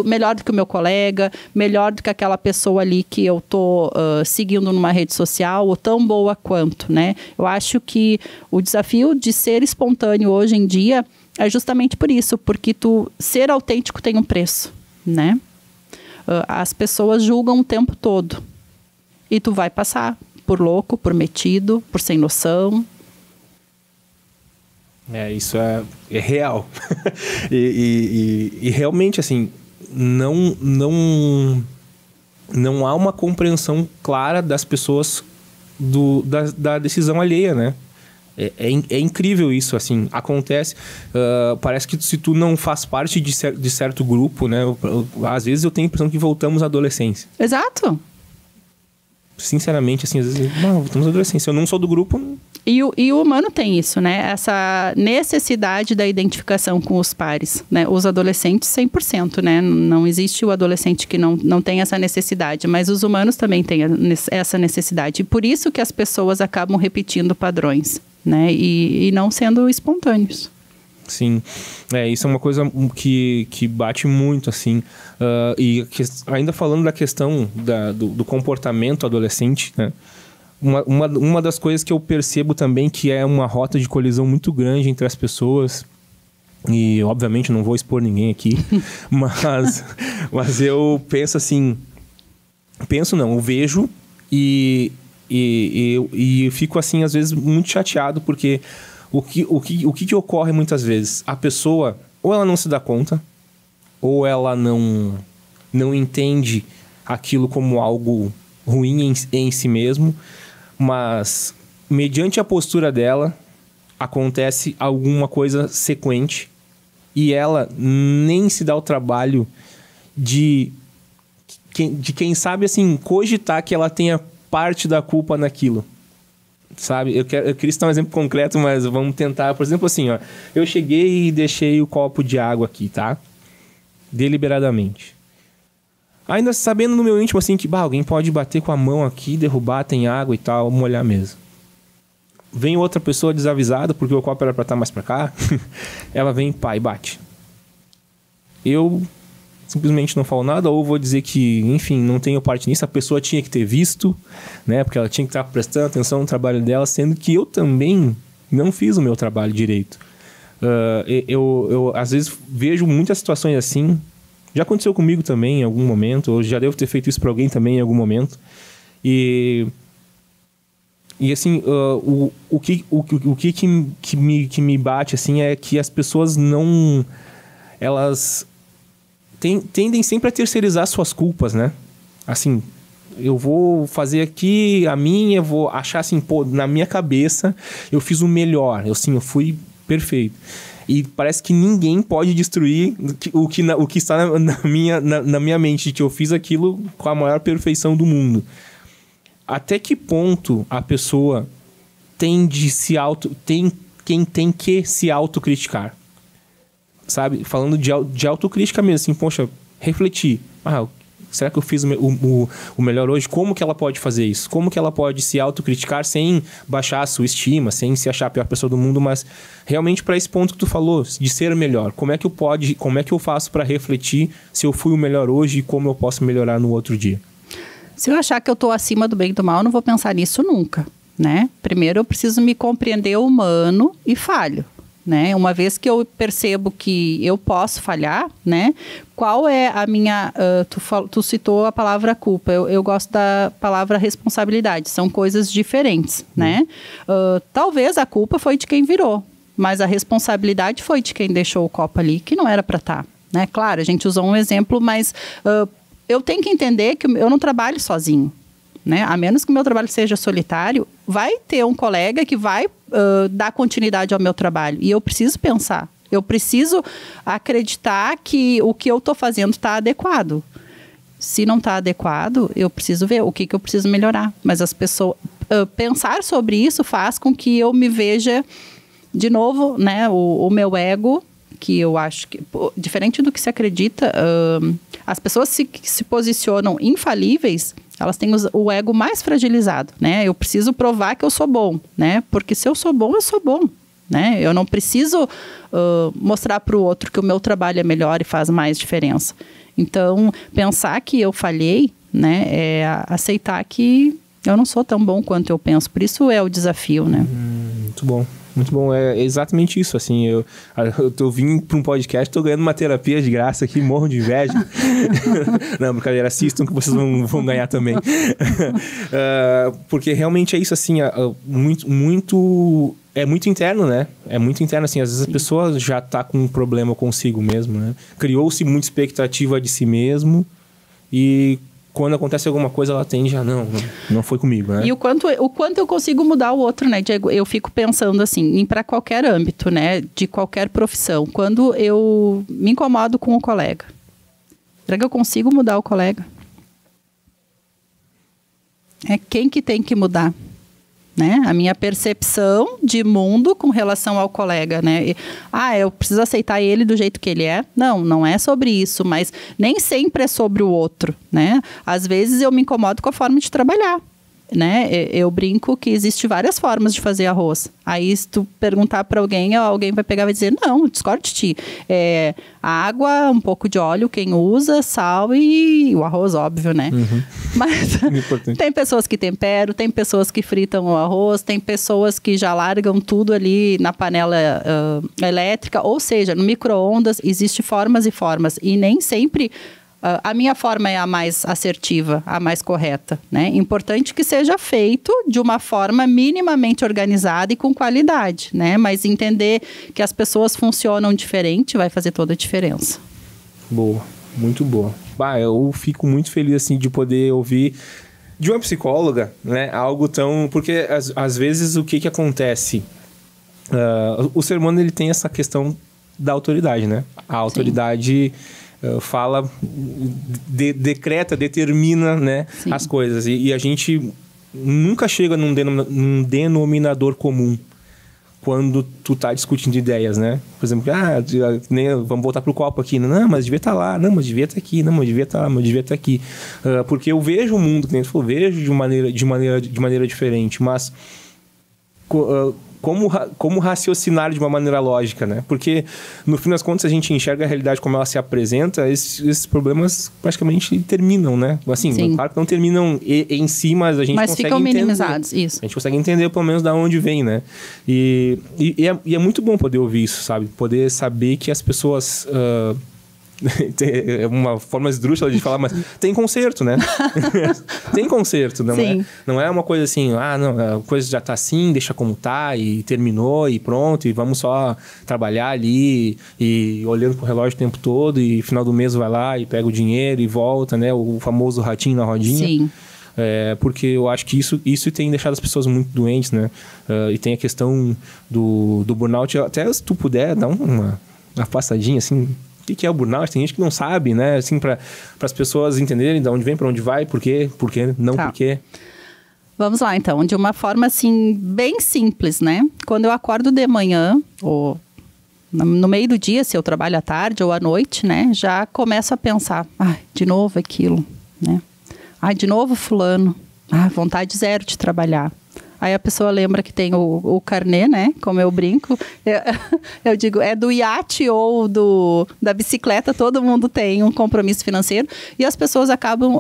melhor do que o meu colega, melhor do que aquela pessoa ali que eu tô seguindo numa rede social, ou tão boa quanto, né? Eu acho que o desafio de ser espontâneo hoje em dia É justamente por isso, porque ser autêntico tem um preço, né? As pessoas julgam o tempo todo. E tu vai passar por louco, por metido, por sem noção. Isso é real. e realmente, assim, não há uma compreensão clara das pessoas da decisão alheia, né? É incrível isso, assim, acontece. Parece que se tu não faz parte de certo grupo, né? Às vezes eu tenho a impressão que voltamos à adolescência. Exato. Sinceramente, assim, às vezes, voltamos à adolescência. Eu não sou do grupo. E o humano tem isso, né? Essa necessidade da identificação com os pares, né? Os adolescentes, 100%, né? Não existe o adolescente que não tem essa necessidade, mas os humanos também têm essa necessidade. E por isso que as pessoas acabam repetindo padrões, né? E não sendo espontâneos. Sim, isso é uma coisa que bate muito, assim. Ainda falando da questão do comportamento adolescente, né? Uma das coisas que eu percebo também que é uma rota de colisão muito grande entre as pessoas, e obviamente não vou expor ninguém aqui, mas eu penso assim, eu vejo e fico assim às vezes muito chateado, porque o que ocorre muitas vezes? A pessoa, ou ela não se dá conta, ou ela não entende aquilo como algo ruim em si mesmo, mas mediante a postura dela acontece alguma coisa sequente e ela nem se dá o trabalho de quem sabe, assim, cogitar que ela tenha parte da culpa naquilo. Sabe? Eu queria citar um exemplo concreto, mas vamos tentar. Por exemplo, assim, ó, eu cheguei e deixei o copo de água aqui, tá? Deliberadamente. Ainda sabendo no meu íntimo, assim, que alguém pode bater com a mão aqui, derrubar, tem água e tal, molhar a mesa. Vem outra pessoa desavisada, porque o copo era pra estar mais pra cá. Ela vem, e bate. Eu simplesmente não falo nada, ou vou dizer que, enfim, não tenho parte nisso. A pessoa tinha que ter visto, né? Porque ela tinha que estar prestando atenção no trabalho dela, sendo que eu também não fiz o meu trabalho direito. Eu às vezes vejo muitas situações assim. Já aconteceu comigo também em algum momento, ou já devo ter feito isso para alguém também em algum momento. E assim, o que me bate assim é que as pessoas não... Elas tendem sempre a terceirizar suas culpas, né? Assim, eu vou fazer aqui a minha, vou achar assim, na minha cabeça eu fiz o melhor, eu fui perfeito. E parece que ninguém pode destruir o que está na minha mente, de que eu fiz aquilo com a maior perfeição do mundo. Até que ponto a pessoa tem que se autocriticar? Sabe? Falando de autocrítica mesmo, assim, poxa, refletir. Será que eu fiz o melhor hoje? Como que ela pode fazer isso? Como que ela pode se autocriticar sem baixar a sua estima, sem se achar a pior pessoa do mundo, mas realmente para esse ponto que tu falou, de ser melhor. Como é que eu faço para refletir se eu fui o melhor hoje e como eu posso melhorar no outro dia? Se eu achar que eu estou acima do bem e do mal, eu não vou pensar nisso nunca, né? Primeiro eu preciso me compreender humano e falho. Né? Uma vez que eu percebo que eu posso falhar, né? Qual é a minha... tu citou a palavra culpa. Eu gosto da palavra responsabilidade. São coisas diferentes, né? Talvez a culpa foi de quem virou, mas a responsabilidade foi de quem deixou o copo ali, que não era para estar, né? Claro, a gente usou um exemplo, mas eu tenho que entender que eu não trabalho sozinho. Né? A menos que o meu trabalho seja solitário, vai ter um colega que vai dar continuidade ao meu trabalho. E eu preciso pensar. Eu preciso acreditar que o que eu estou fazendo está adequado. Se não está adequado, eu preciso ver o que eu preciso melhorar. Mas as pessoas... pensar sobre isso faz com que eu me veja, de novo, né, o meu ego, que eu acho que... Diferente do que se acredita, as pessoas que se posicionam infalíveis... Elas têm o ego mais fragilizado, né? Eu preciso provar que eu sou bom, né? Porque se eu sou bom, né? Eu não preciso mostrar para o outro que o meu trabalho é melhor e faz mais diferença. Então, pensar que eu falhei, né? É aceitar que eu não sou tão bom quanto eu penso. Por isso é o desafio, né? Muito bom. Muito bom, é exatamente isso, assim, eu vim para um podcast, tô ganhando uma terapia de graça aqui, morro de inveja. Não, brincadeira, assistam que vocês vão ganhar também. Porque realmente é isso, assim, é muito interno, né? É muito interno, assim, às vezes a pessoa já tá com um problema consigo mesmo, né? Criou-se muita expectativa de si mesmo e quando acontece alguma coisa, ela tende a não foi comigo, né? E o quanto eu consigo mudar o outro, né, Diego? Eu fico pensando assim, para qualquer âmbito, né, de qualquer profissão. Quando eu me incomodo com o colega, será que eu consigo mudar o colega? É quem que tem que mudar? Né? A minha percepção de mundo com relação ao colega, né? Eu preciso aceitar ele do jeito que ele é. Não é sobre isso, mas nem sempre é sobre o outro, né? Às vezes eu me incomodo com a forma de trabalhar, né? Eu brinco que existe várias formas de fazer arroz. Aí se tu perguntar para alguém vai pegar e vai dizer, não, discordo de ti. Água, um pouco de óleo, quem usa, sal e o arroz, óbvio, né? Uhum. Mas tem pessoas que temperam, tem pessoas que fritam o arroz, tem pessoas que já largam tudo ali na panela elétrica, ou seja, no micro-ondas, existem formas e formas. E nem sempre a minha forma é a mais assertiva, a mais correta, né? Importante que seja feito de uma forma minimamente organizada e com qualidade, né? Mas entender que as pessoas funcionam diferente vai fazer toda a diferença. Boa, muito boa. Eu fico muito feliz, assim, de poder ouvir de uma psicóloga, né? Algo tão... Porque, às vezes, o que acontece? O ser humano, ele tem essa questão da autoridade, né? A autoridade... fala, decreta, determina, né, as coisas. E a gente nunca chega num denominador comum quando tu tá discutindo ideias, né? Por exemplo, vamos voltar pro copo aqui. Não, mas devia estar lá. Não, mas devia estar aqui. Não, mas devia estar lá. Mas devia estar aqui. Porque eu vejo o mundo, que nem tu falou, vejo de maneira diferente. Mas... Como raciocinar de uma maneira lógica, né? Porque, no fim das contas, a gente enxerga a realidade como ela se apresenta, esses problemas praticamente terminam, né? Assim, claro que não terminam em si, mas a gente consegue ficam entender. Minimizados, isso. A gente consegue entender, pelo menos, de onde vem, né? E é muito bom poder ouvir isso, sabe? Poder saber que as pessoas... é uma forma esdrúxula de falar, mas tem conserto, né? Tem conserto, não é uma coisa assim, a coisa já tá assim, deixa como tá e terminou e pronto, e vamos só trabalhar ali e olhando pro relógio o tempo todo e final do mês vai lá e pega o dinheiro e volta, né? O famoso ratinho na rodinha. Sim. Porque eu acho que isso tem deixado as pessoas muito doentes, né? E tem a questão do burnout. Até se tu puder dar uma passadinha assim... O que é o burnout? Tem gente que não sabe, né? Assim, para as pessoas entenderem de onde vem, para onde vai, por quê, não por quê. Vamos lá, então. De uma forma, assim, bem simples, né? Quando eu acordo de manhã, ou no meio do dia, se eu trabalho à tarde ou à noite, né? Já começo a pensar, de novo aquilo, né? De novo fulano. Vontade zero de trabalhar. Aí a pessoa lembra que tem o carnê, né? Como eu brinco. Eu digo, é do iate ou da bicicleta, todo mundo tem um compromisso financeiro. E as pessoas acabam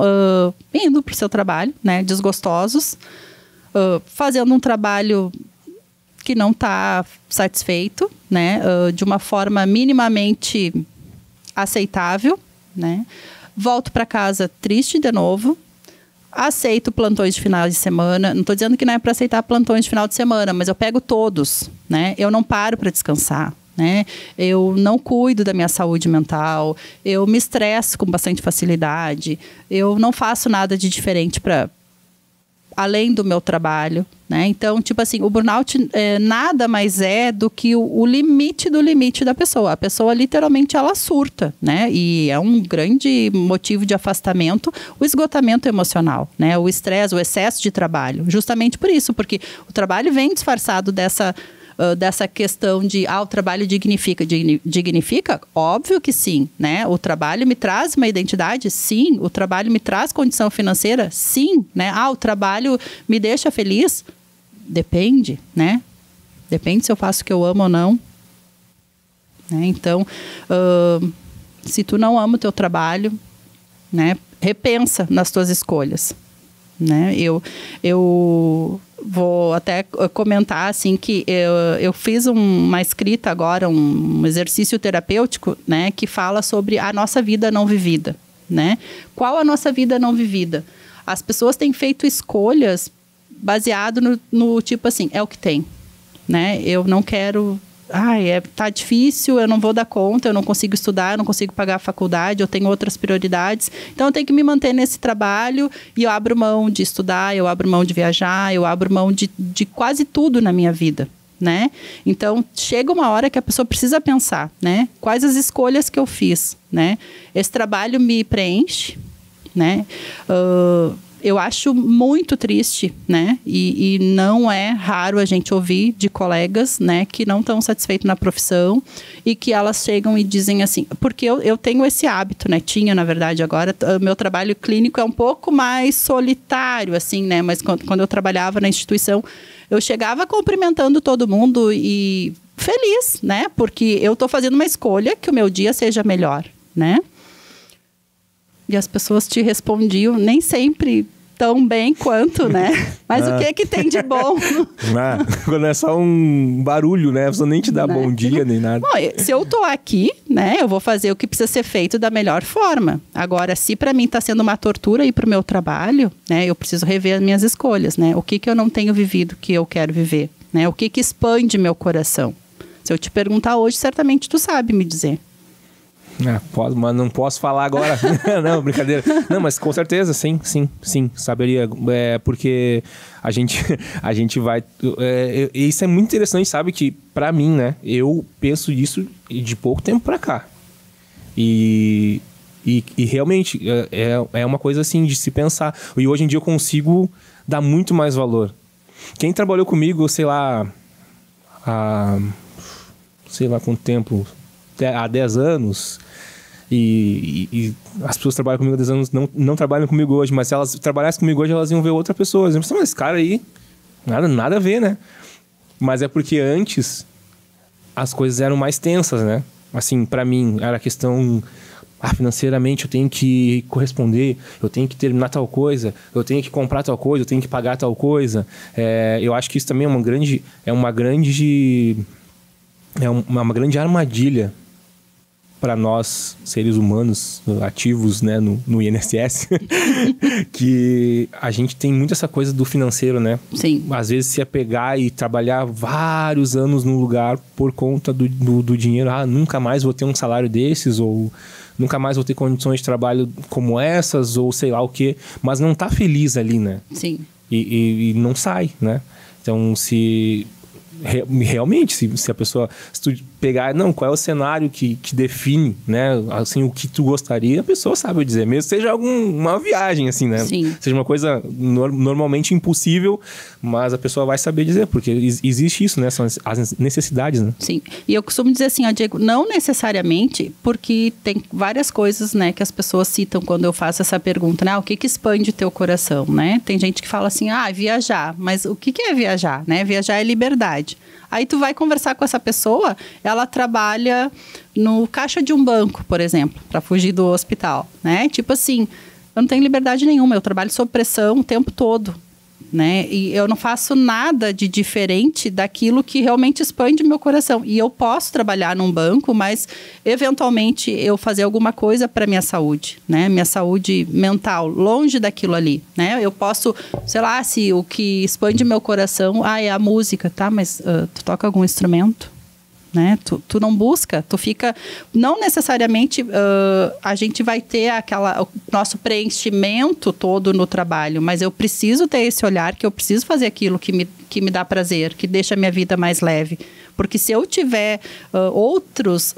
indo para o seu trabalho, né? Desgostosos. Fazendo um trabalho que não está satisfeito, né? De uma forma minimamente aceitável, né? Volto para casa triste de novo. Aceito plantões de final de semana. Não estou dizendo que não é para aceitar plantões de final de semana, mas eu pego todos, né? Eu não paro para descansar, né? Eu não cuido da minha saúde mental. Eu me estresso com bastante facilidade. Eu não faço nada de diferente além do meu trabalho, né? Então, tipo assim, o burnout nada mais é do que o limite do limite da pessoa. A pessoa, literalmente, ela surta, né? E é um grande motivo de afastamento o esgotamento emocional, né? O estresse, o excesso de trabalho. Justamente por isso, porque o trabalho vem disfarçado dessa questão de o trabalho dignifica. Dignifica? Óbvio que sim, né? O trabalho me traz uma identidade? Sim. O trabalho me traz condição financeira? Sim, né? O trabalho me deixa feliz? Depende, né? Depende se eu faço o que eu amo ou não. Né? Então, se tu não ama o teu trabalho, né? Repensa nas tuas escolhas. né? Eu vou até comentar, assim, que eu fiz uma escrita agora, um exercício terapêutico, né? Que fala sobre a nossa vida não vivida, né? Qual a nossa vida não vivida? As pessoas têm feito escolhas baseado no tipo assim, é o que tem, né? Eu não quero... tá difícil, eu não vou dar conta, eu não consigo estudar, eu não consigo pagar a faculdade, eu tenho outras prioridades, então eu tenho que me manter nesse trabalho e eu abro mão de estudar, eu abro mão de viajar, eu abro mão de quase tudo na minha vida, né? Então, chega uma hora que a pessoa precisa pensar, né? Quais as escolhas que eu fiz, né? Esse trabalho me preenche, né? Eu acho muito triste, né? E não é raro a gente ouvir de colegas, né, que não estão satisfeitos na profissão e que elas chegam e dizem assim, porque eu tenho esse hábito, né? Tinha, na verdade, agora, meu trabalho clínico é um pouco mais solitário, assim, né? Mas quando eu trabalhava na instituição, eu chegava cumprimentando todo mundo e feliz, né? Porque eu estou fazendo uma escolha que o meu dia seja melhor, né? E as pessoas te respondiam, nem sempre tão bem quanto, né? Mas o que tem de bom? Quando é só um barulho, né? A pessoa nem te dá bom dia, nem nada. Bom, se eu tô aqui, né? Eu vou fazer o que precisa ser feito da melhor forma. Agora, se para mim tá sendo uma tortura ir pro meu trabalho, né? Eu preciso rever as minhas escolhas, né? O que eu não tenho vivido que eu quero viver, né? O que expande meu coração? Se eu te perguntar hoje, certamente tu sabe me dizer. Pode, mas não posso falar agora. Não, brincadeira. Não, mas com certeza, sim, saberia. Porque a gente vai... isso é muito interessante, sabe? Que pra mim, né? Eu penso isso de pouco tempo pra cá. E realmente é uma coisa assim de se pensar. E hoje em dia eu consigo dar muito mais valor. Quem trabalhou comigo, sei lá quanto tempo... há 10 anos e as pessoas que trabalham comigo há 10 anos não trabalham comigo hoje, mas se elas trabalhassem comigo hoje, elas iam ver outra pessoa. Eles iam, mas esse cara aí, nada a ver, né? Mas é porque antes as coisas eram mais tensas, né? Assim, pra mim, era a questão... financeiramente eu tenho que corresponder, eu tenho que terminar tal coisa, eu tenho que comprar tal coisa, eu tenho que pagar tal coisa. Eu acho que isso também é uma grande armadilha para nós, seres humanos ativos, né, no INSS, que a gente tem muito essa coisa do financeiro, né? Sim. Às vezes se apegar e trabalhar vários anos num lugar por conta do dinheiro. Nunca mais vou ter um salário desses, ou nunca mais vou ter condições de trabalho como essas, ou sei lá o quê. Mas não tá feliz ali, né? Sim. E não sai, né? Então, realmente, se a pessoa... Se tu pegar... qual é o cenário que define, né? Assim, o que tu gostaria, a pessoa sabe dizer. Mesmo seja uma viagem, assim, né? Sim. Seja uma coisa normalmente impossível, mas a pessoa vai saber dizer. Porque existe isso, né? São as necessidades, né? Sim. E eu costumo dizer assim, Diego, não necessariamente, porque tem várias coisas, né? Que as pessoas citam quando eu faço essa pergunta, né? O que expande teu coração, né? Tem gente que fala assim, viajar. Mas o que é viajar, né? Viajar é liberdade. Aí tu vai conversar com essa pessoa, ela trabalha no caixa de um banco, por exemplo, para fugir do hospital, né? Tipo assim, eu não tenho liberdade nenhuma, eu trabalho sob pressão o tempo todo, né? E eu não faço nada de diferente daquilo que realmente expande meu coração. E eu posso trabalhar num banco, mas eventualmente eu fazer alguma coisa para minha saúde, né? Minha saúde mental, longe daquilo ali, né? Eu posso, sei lá, se o que expande meu coração, é a música, tá? Mas tu toca algum instrumento? Né? Tu não busca, tu fica... Não necessariamente a gente vai ter o nosso preenchimento todo no trabalho, mas eu preciso ter esse olhar, que eu preciso fazer aquilo que me dá prazer, que deixa a minha vida mais leve. Porque se eu tiver outros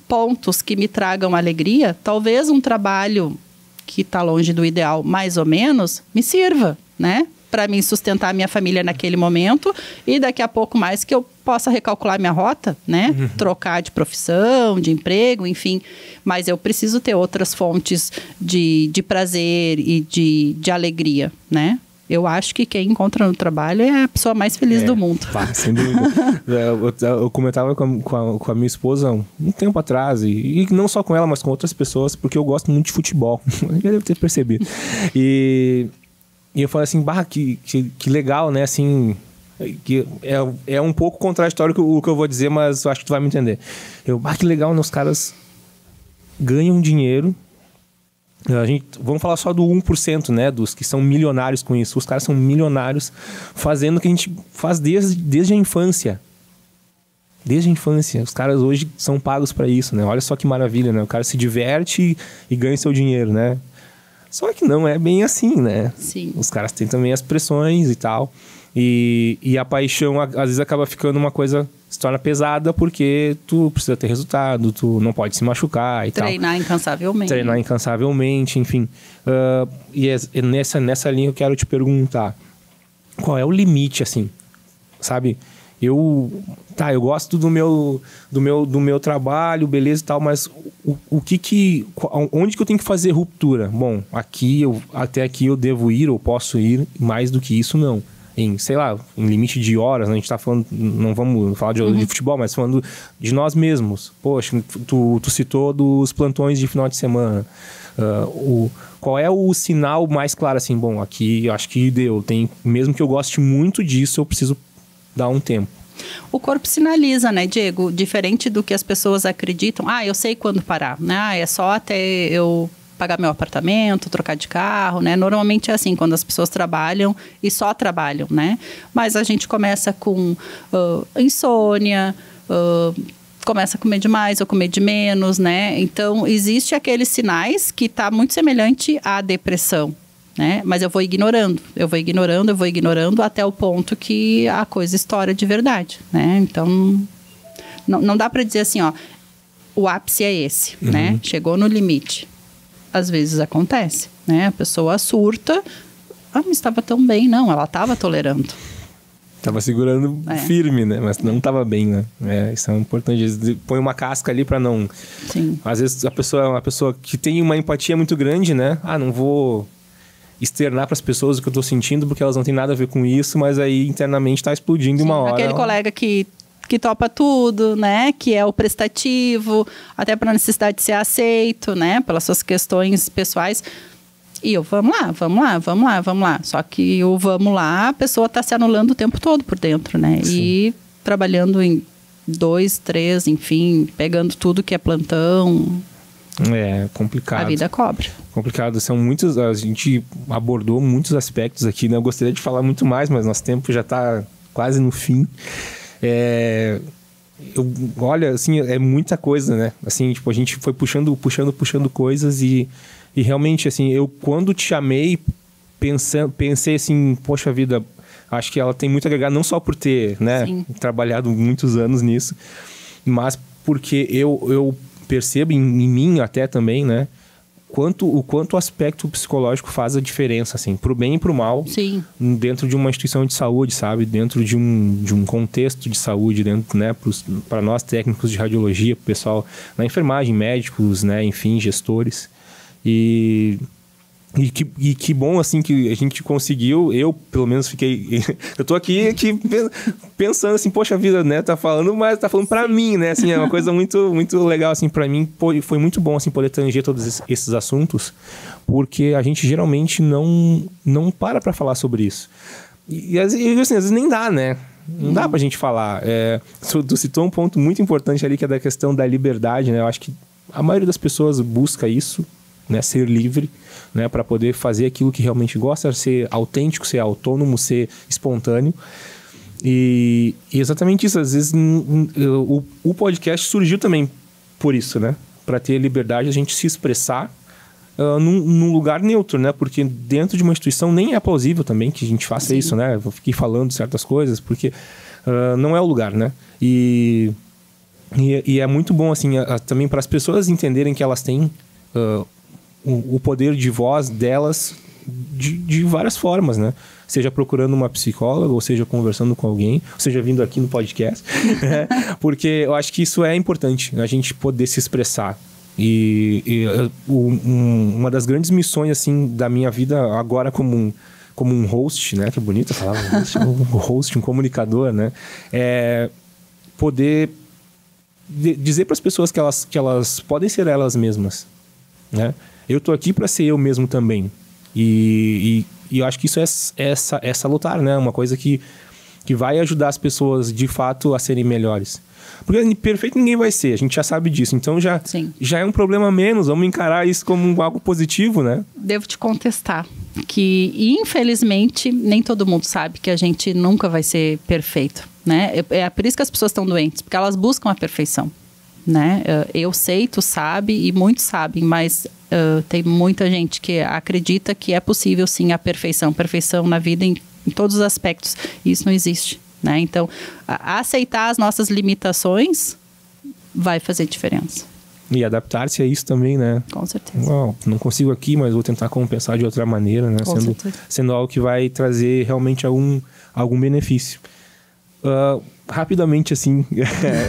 pontos que me tragam alegria, talvez um trabalho que está longe do ideal, mais ou menos, me sirva, né? Para mim sustentar a minha família naquele momento e daqui a pouco mais que eu possa recalcular minha rota, né? Uhum. Trocar de profissão, de emprego, enfim. Mas eu preciso ter outras fontes de prazer e de alegria, né? Eu acho que quem encontra no trabalho é a pessoa mais feliz do mundo. Sem dúvida. Eu comentava com a minha esposa um tempo atrás, e não só com ela, mas com outras pessoas, porque eu gosto muito de futebol. Já deve ter percebido. E eu falei assim, que legal, né? Assim, que é um pouco contraditório o que eu vou dizer, mas eu acho que tu vai me entender. Que legal, né? Os caras ganham dinheiro. Vamos falar só do 1%, né? Dos que são milionários com isso. Os caras são milionários fazendo o que a gente faz desde a infância. Desde a infância. Os caras hoje são pagos para isso, né? Olha só que maravilha, né? O cara se diverte e ganha seu dinheiro, né? Só que não é bem assim, né? Sim. Os caras têm também as pressões e tal. E a paixão, às vezes, acaba ficando uma coisa... Se torna pesada porque tu precisa ter resultado, tu não pode se machucar e Treinar incansavelmente. Treinar incansavelmente, enfim. E nessa linha eu quero te perguntar. Qual é o limite, assim? Sabe? Eu gosto do meu trabalho, beleza e tal, mas onde que eu tenho que fazer ruptura? Bom, até aqui eu devo ir ou posso ir, mais do que isso não. Em limite de horas, né? A gente tá falando, não vamos falar de futebol, mas falando de nós mesmos. Poxa, tu citou dos plantões de final de semana. Qual é o sinal mais claro, assim, bom, aqui eu acho que deu. Mesmo que eu goste muito disso, eu preciso dar um tempo. O corpo sinaliza, né, Diego? Diferente do que as pessoas acreditam. Eu sei quando parar, né? É só até eu pagar meu apartamento, trocar de carro, né? Normalmente é assim, quando as pessoas trabalham e só trabalham, né? Mas a gente começa com insônia, começa a comer demais ou comer de menos, né? Então, existe aqueles sinais que tá muito semelhante à depressão, né? Mas eu vou ignorando até o ponto que a coisa estoura de verdade, né? Então, não dá para dizer assim, o ápice é esse, né? Chegou no limite. Às vezes acontece, né? A pessoa surta, mas estava tão bem. Não, ela estava tolerando. Tava segurando firme, né? Mas não tava bem, né? Isso é importante. Põe uma casca ali para não... Sim. Às vezes a pessoa é uma pessoa que tem uma empatia muito grande, né? Não vou externar para as pessoas o que eu tô sentindo, porque elas não têm nada a ver com isso, mas aí internamente tá explodindo uma hora. Aquele colega que topa tudo, né? Que é o prestativo, até para a necessidade de ser aceito, né? Pelas suas questões pessoais. E eu, vamos lá. Só que o vamos lá, a pessoa está se anulando o tempo todo por dentro, né? Sim. E trabalhando em 2, 3, enfim, pegando tudo que é plantão. É complicado. A vida cobra. Complicado. São muitos... A gente abordou muitos aspectos aqui, né? Eu gostaria de falar muito mais, mas nosso tempo já está quase no fim. Olha, assim, é muita coisa, né? Assim, tipo, a gente foi puxando coisas e realmente, assim, eu quando te chamei, pensei assim, poxa vida, acho que ela tem muito a agregar, não só por ter, né, trabalhado muitos anos nisso, mas porque eu percebo em mim até também, né, o quanto o aspecto psicológico faz a diferença, assim, pro bem e pro mal. Sim. Dentro de uma instituição de saúde, sabe? Dentro de um contexto de saúde, dentro, né? Para nós técnicos de radiologia, pro pessoal na enfermagem, médicos, né? Enfim, gestores. E que bom, assim, que a gente conseguiu. Eu, pelo menos, fiquei... Eu tô aqui pensando assim, poxa vida, né? Tá falando, mas tá falando pra mim, né? Assim, é uma coisa muito, muito legal, assim, pra mim. Foi muito bom, assim, poder tanger todos esses assuntos, porque a gente geralmente não para falar sobre isso. E assim, às vezes nem dá, né? Não dá pra gente falar. Tu citou um ponto muito importante ali, que é da questão da liberdade, né? Eu acho que a maioria das pessoas busca isso, né, ser livre, né, para poder fazer aquilo que realmente gosta, ser autêntico, ser autônomo, ser espontâneo. E exatamente isso. Às vezes o podcast surgiu também por isso, né, para ter liberdade, a gente se expressar num lugar neutro, né, porque dentro de uma instituição nem é plausível também que a gente faça isso, né, eu fiquei falando certas coisas, porque não é o lugar, né, e é muito bom, assim, também para as pessoas entenderem que elas têm o poder de voz delas de várias formas, né? Seja procurando uma psicóloga, ou seja conversando com alguém, ou seja vindo aqui no podcast, né? Porque eu acho que isso é importante, a gente poder se expressar. Uma das grandes missões, assim, da minha vida agora como um host, né? Que bonita a palavra, host, um comunicador, né? É poder dizer para as pessoas que elas podem ser elas mesmas, né? Eu tô aqui para ser eu mesmo também. E E eu acho que isso é salutar, né? Uma coisa que vai ajudar as pessoas, de fato, a serem melhores. Porque perfeito ninguém vai ser, a gente já sabe disso. Então já é um problema menos, vamos encarar isso como algo positivo, né? Devo te contestar que, infelizmente, nem todo mundo sabe que a gente nunca vai ser perfeito, né? É por isso que as pessoas estão doentes, porque elas buscam a perfeição, né? Eu sei, tu sabe, e muitos sabem, mas tem muita gente que acredita que é possível, sim, a perfeição na vida em todos os aspectos. E isso não existe, né? Então, aceitar as nossas limitações vai fazer diferença. E adaptar-se a isso também, né? Com certeza. Não consigo aqui, mas vou tentar compensar de outra maneira, né? Sendo algo que vai trazer realmente algum benefício. Rapidamente, assim,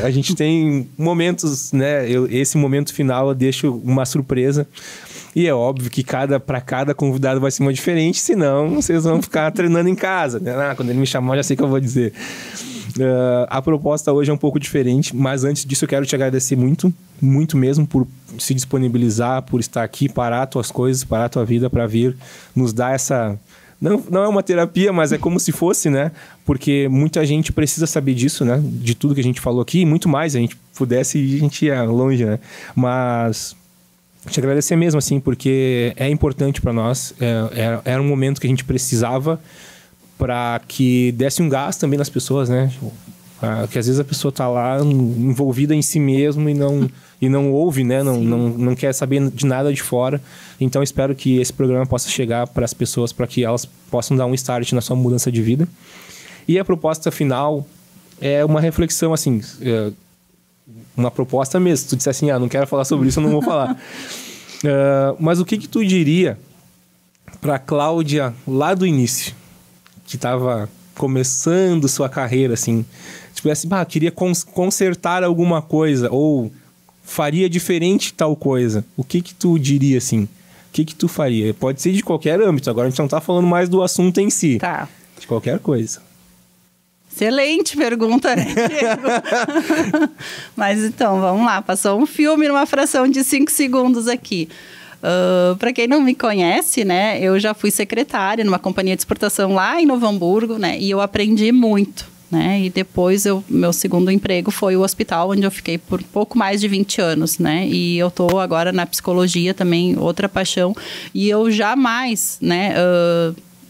a gente tem momentos, né? Esse momento final eu deixo uma surpresa. E é óbvio que para cada convidado vai ser uma diferente, senão vocês vão ficar treinando em casa, né? Quando ele me chamar, eu já sei o que eu vou dizer. A proposta hoje é um pouco diferente, mas antes disso eu quero te agradecer muito, muito mesmo por se disponibilizar, por estar aqui, parar tuas coisas, parar tua vida para vir nos dar essa... Não é uma terapia, mas é como se fosse, né? Porque muita gente precisa saber disso, né? De tudo que a gente falou aqui, e muito mais, a gente pudesse ir, a gente ia longe, né? Mas te agradecer mesmo, assim, porque é importante para nós, era um momento que a gente precisava para que desse um gás também nas pessoas, né? Que às vezes a pessoa tá lá envolvida em si mesmo e não ouve, né? Não quer saber de nada de fora. Então espero que esse programa possa chegar para as pessoas, para que elas possam dar um start na sua mudança de vida. E a proposta final é uma reflexão, assim, uma proposta mesmo. Se tu disser assim, não quero falar sobre isso, eu não vou falar. Mas o que tu diria para a Cláudia lá do início, que estava começando sua carreira, assim, tipo assim, queria consertar alguma coisa, ou faria diferente tal coisa. O que tu diria, assim? O que tu faria? Pode ser de qualquer âmbito, agora a gente não tá falando mais do assunto em si. Tá. De qualquer coisa. Excelente pergunta, né, Diego? Mas então, vamos lá. Passou um filme numa fração de 5 segundos aqui. Para quem não me conhece, né, eu já fui secretária numa companhia de exportação lá em Novo Hamburgo, né, e eu aprendi muito, né, e depois meu segundo emprego foi o hospital, onde eu fiquei por pouco mais de 20 anos, né, e eu tô agora na psicologia também, outra paixão, e eu jamais, né,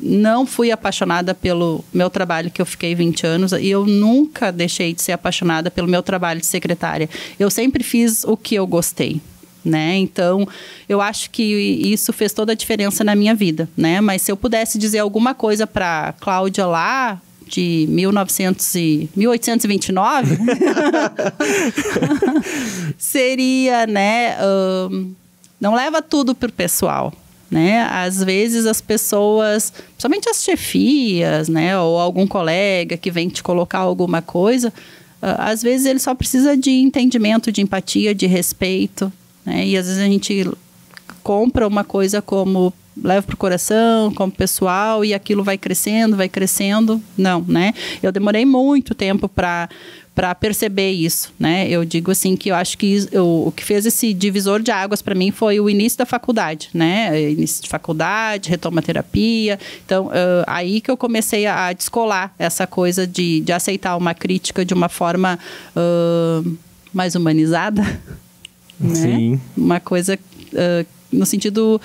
não fui apaixonada pelo meu trabalho, que eu fiquei 20 anos, e eu nunca deixei de ser apaixonada pelo meu trabalho de secretária. Eu sempre fiz o que eu gostei, né? Então, eu acho que isso fez toda a diferença na minha vida, né? Mas se eu pudesse dizer alguma coisa para Cláudia lá de 1829, seria, né? Não leva tudo pro pessoal, né? Às vezes as pessoas, principalmente as chefias, né? Ou algum colega que vem te colocar alguma coisa, às vezes ele só precisa de entendimento, de empatia, de respeito, né? E às vezes a gente compra uma coisa como leva pro coração, como pessoal, e aquilo vai crescendo. Não, né? Eu demorei muito tempo para perceber isso, né? Eu digo assim que eu acho que o que fez esse divisor de águas para mim foi o início da faculdade, né? Início de faculdade, retoma terapia. Então, aí que eu comecei a descolar essa coisa de aceitar uma crítica de uma forma mais humanizada, né? Sim. Uma coisa no sentido...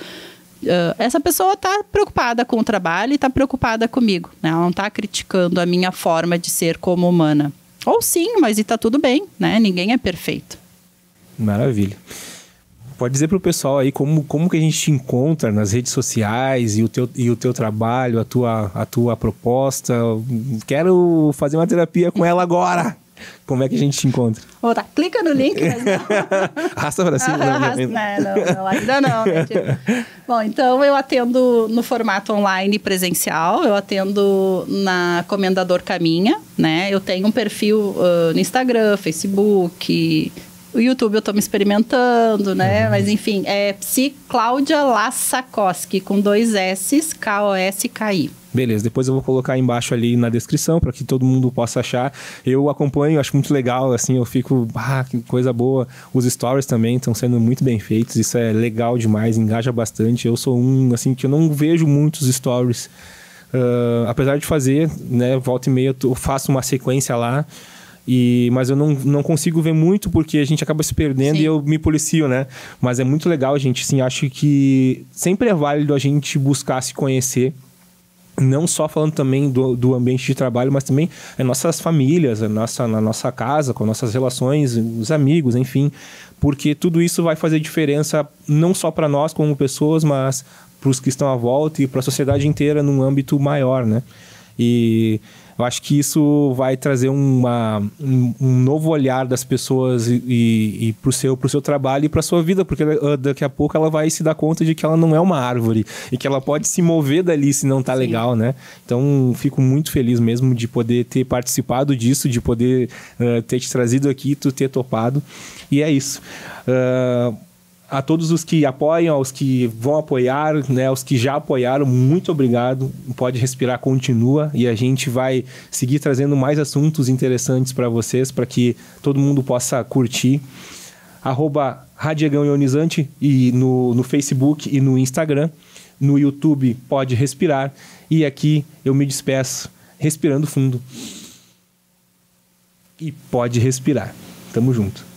essa pessoa está preocupada com o trabalho e está preocupada comigo, né? Ela não está criticando a minha forma de ser como humana. Ou sim, mas está tudo bem, né? Ninguém é perfeito. Maravilha. Pode dizer para o pessoal aí como que a gente te encontra nas redes sociais e o teu trabalho, a tua proposta. Quero fazer uma terapia com ela agora. Como é que a gente te encontra? Clica no link, mas não. Arrasta para cima. Não, ainda não, né? Bom, então eu atendo no formato online presencial, eu atendo na Comendador Caminha, né? Eu tenho um perfil no Instagram, Facebook, o YouTube eu estou me experimentando, né? Mas enfim, é Psi Cláudia Lassakoski, com 2 S's, Koski. Beleza, depois eu vou colocar embaixo ali na descrição para que todo mundo possa achar. Eu acompanho, acho muito legal, assim, eu fico, que coisa boa. Os stories também estão sendo muito bem feitos, isso é legal demais, engaja bastante. Eu sou assim, que eu não vejo muitos stories, apesar de fazer, né, volta e meia eu faço uma sequência lá, mas eu não consigo ver muito porque a gente acaba se perdendo. Sim. E eu me policio, né? Mas é muito legal, gente, assim, acho que sempre é válido a gente buscar se conhecer, não só falando também do ambiente de trabalho, mas também as nossas famílias, na nossa casa, com nossas relações, os amigos, enfim, porque tudo isso vai fazer diferença não só para nós como pessoas, mas para os que estão à volta e para a sociedade inteira num âmbito maior, né? E eu acho que isso vai trazer um novo olhar das pessoas e pro seu trabalho e para sua vida, porque daqui a pouco ela vai se dar conta de que ela não é uma árvore e que ela pode se mover dali se não tá legal, né? Então, fico muito feliz mesmo de poder ter participado disso, de poder ter te trazido aqui, tu ter topado. E é isso. A todos os que apoiam, aos que vão apoiar, né, aos que já apoiaram, muito obrigado. Pode Respirar continua e a gente vai seguir trazendo mais assuntos interessantes para vocês, para que todo mundo possa curtir. @Radiegão Ionizante e no Facebook e no Instagram. No YouTube Pode Respirar. E aqui eu me despeço respirando fundo. E pode respirar. Tamo junto.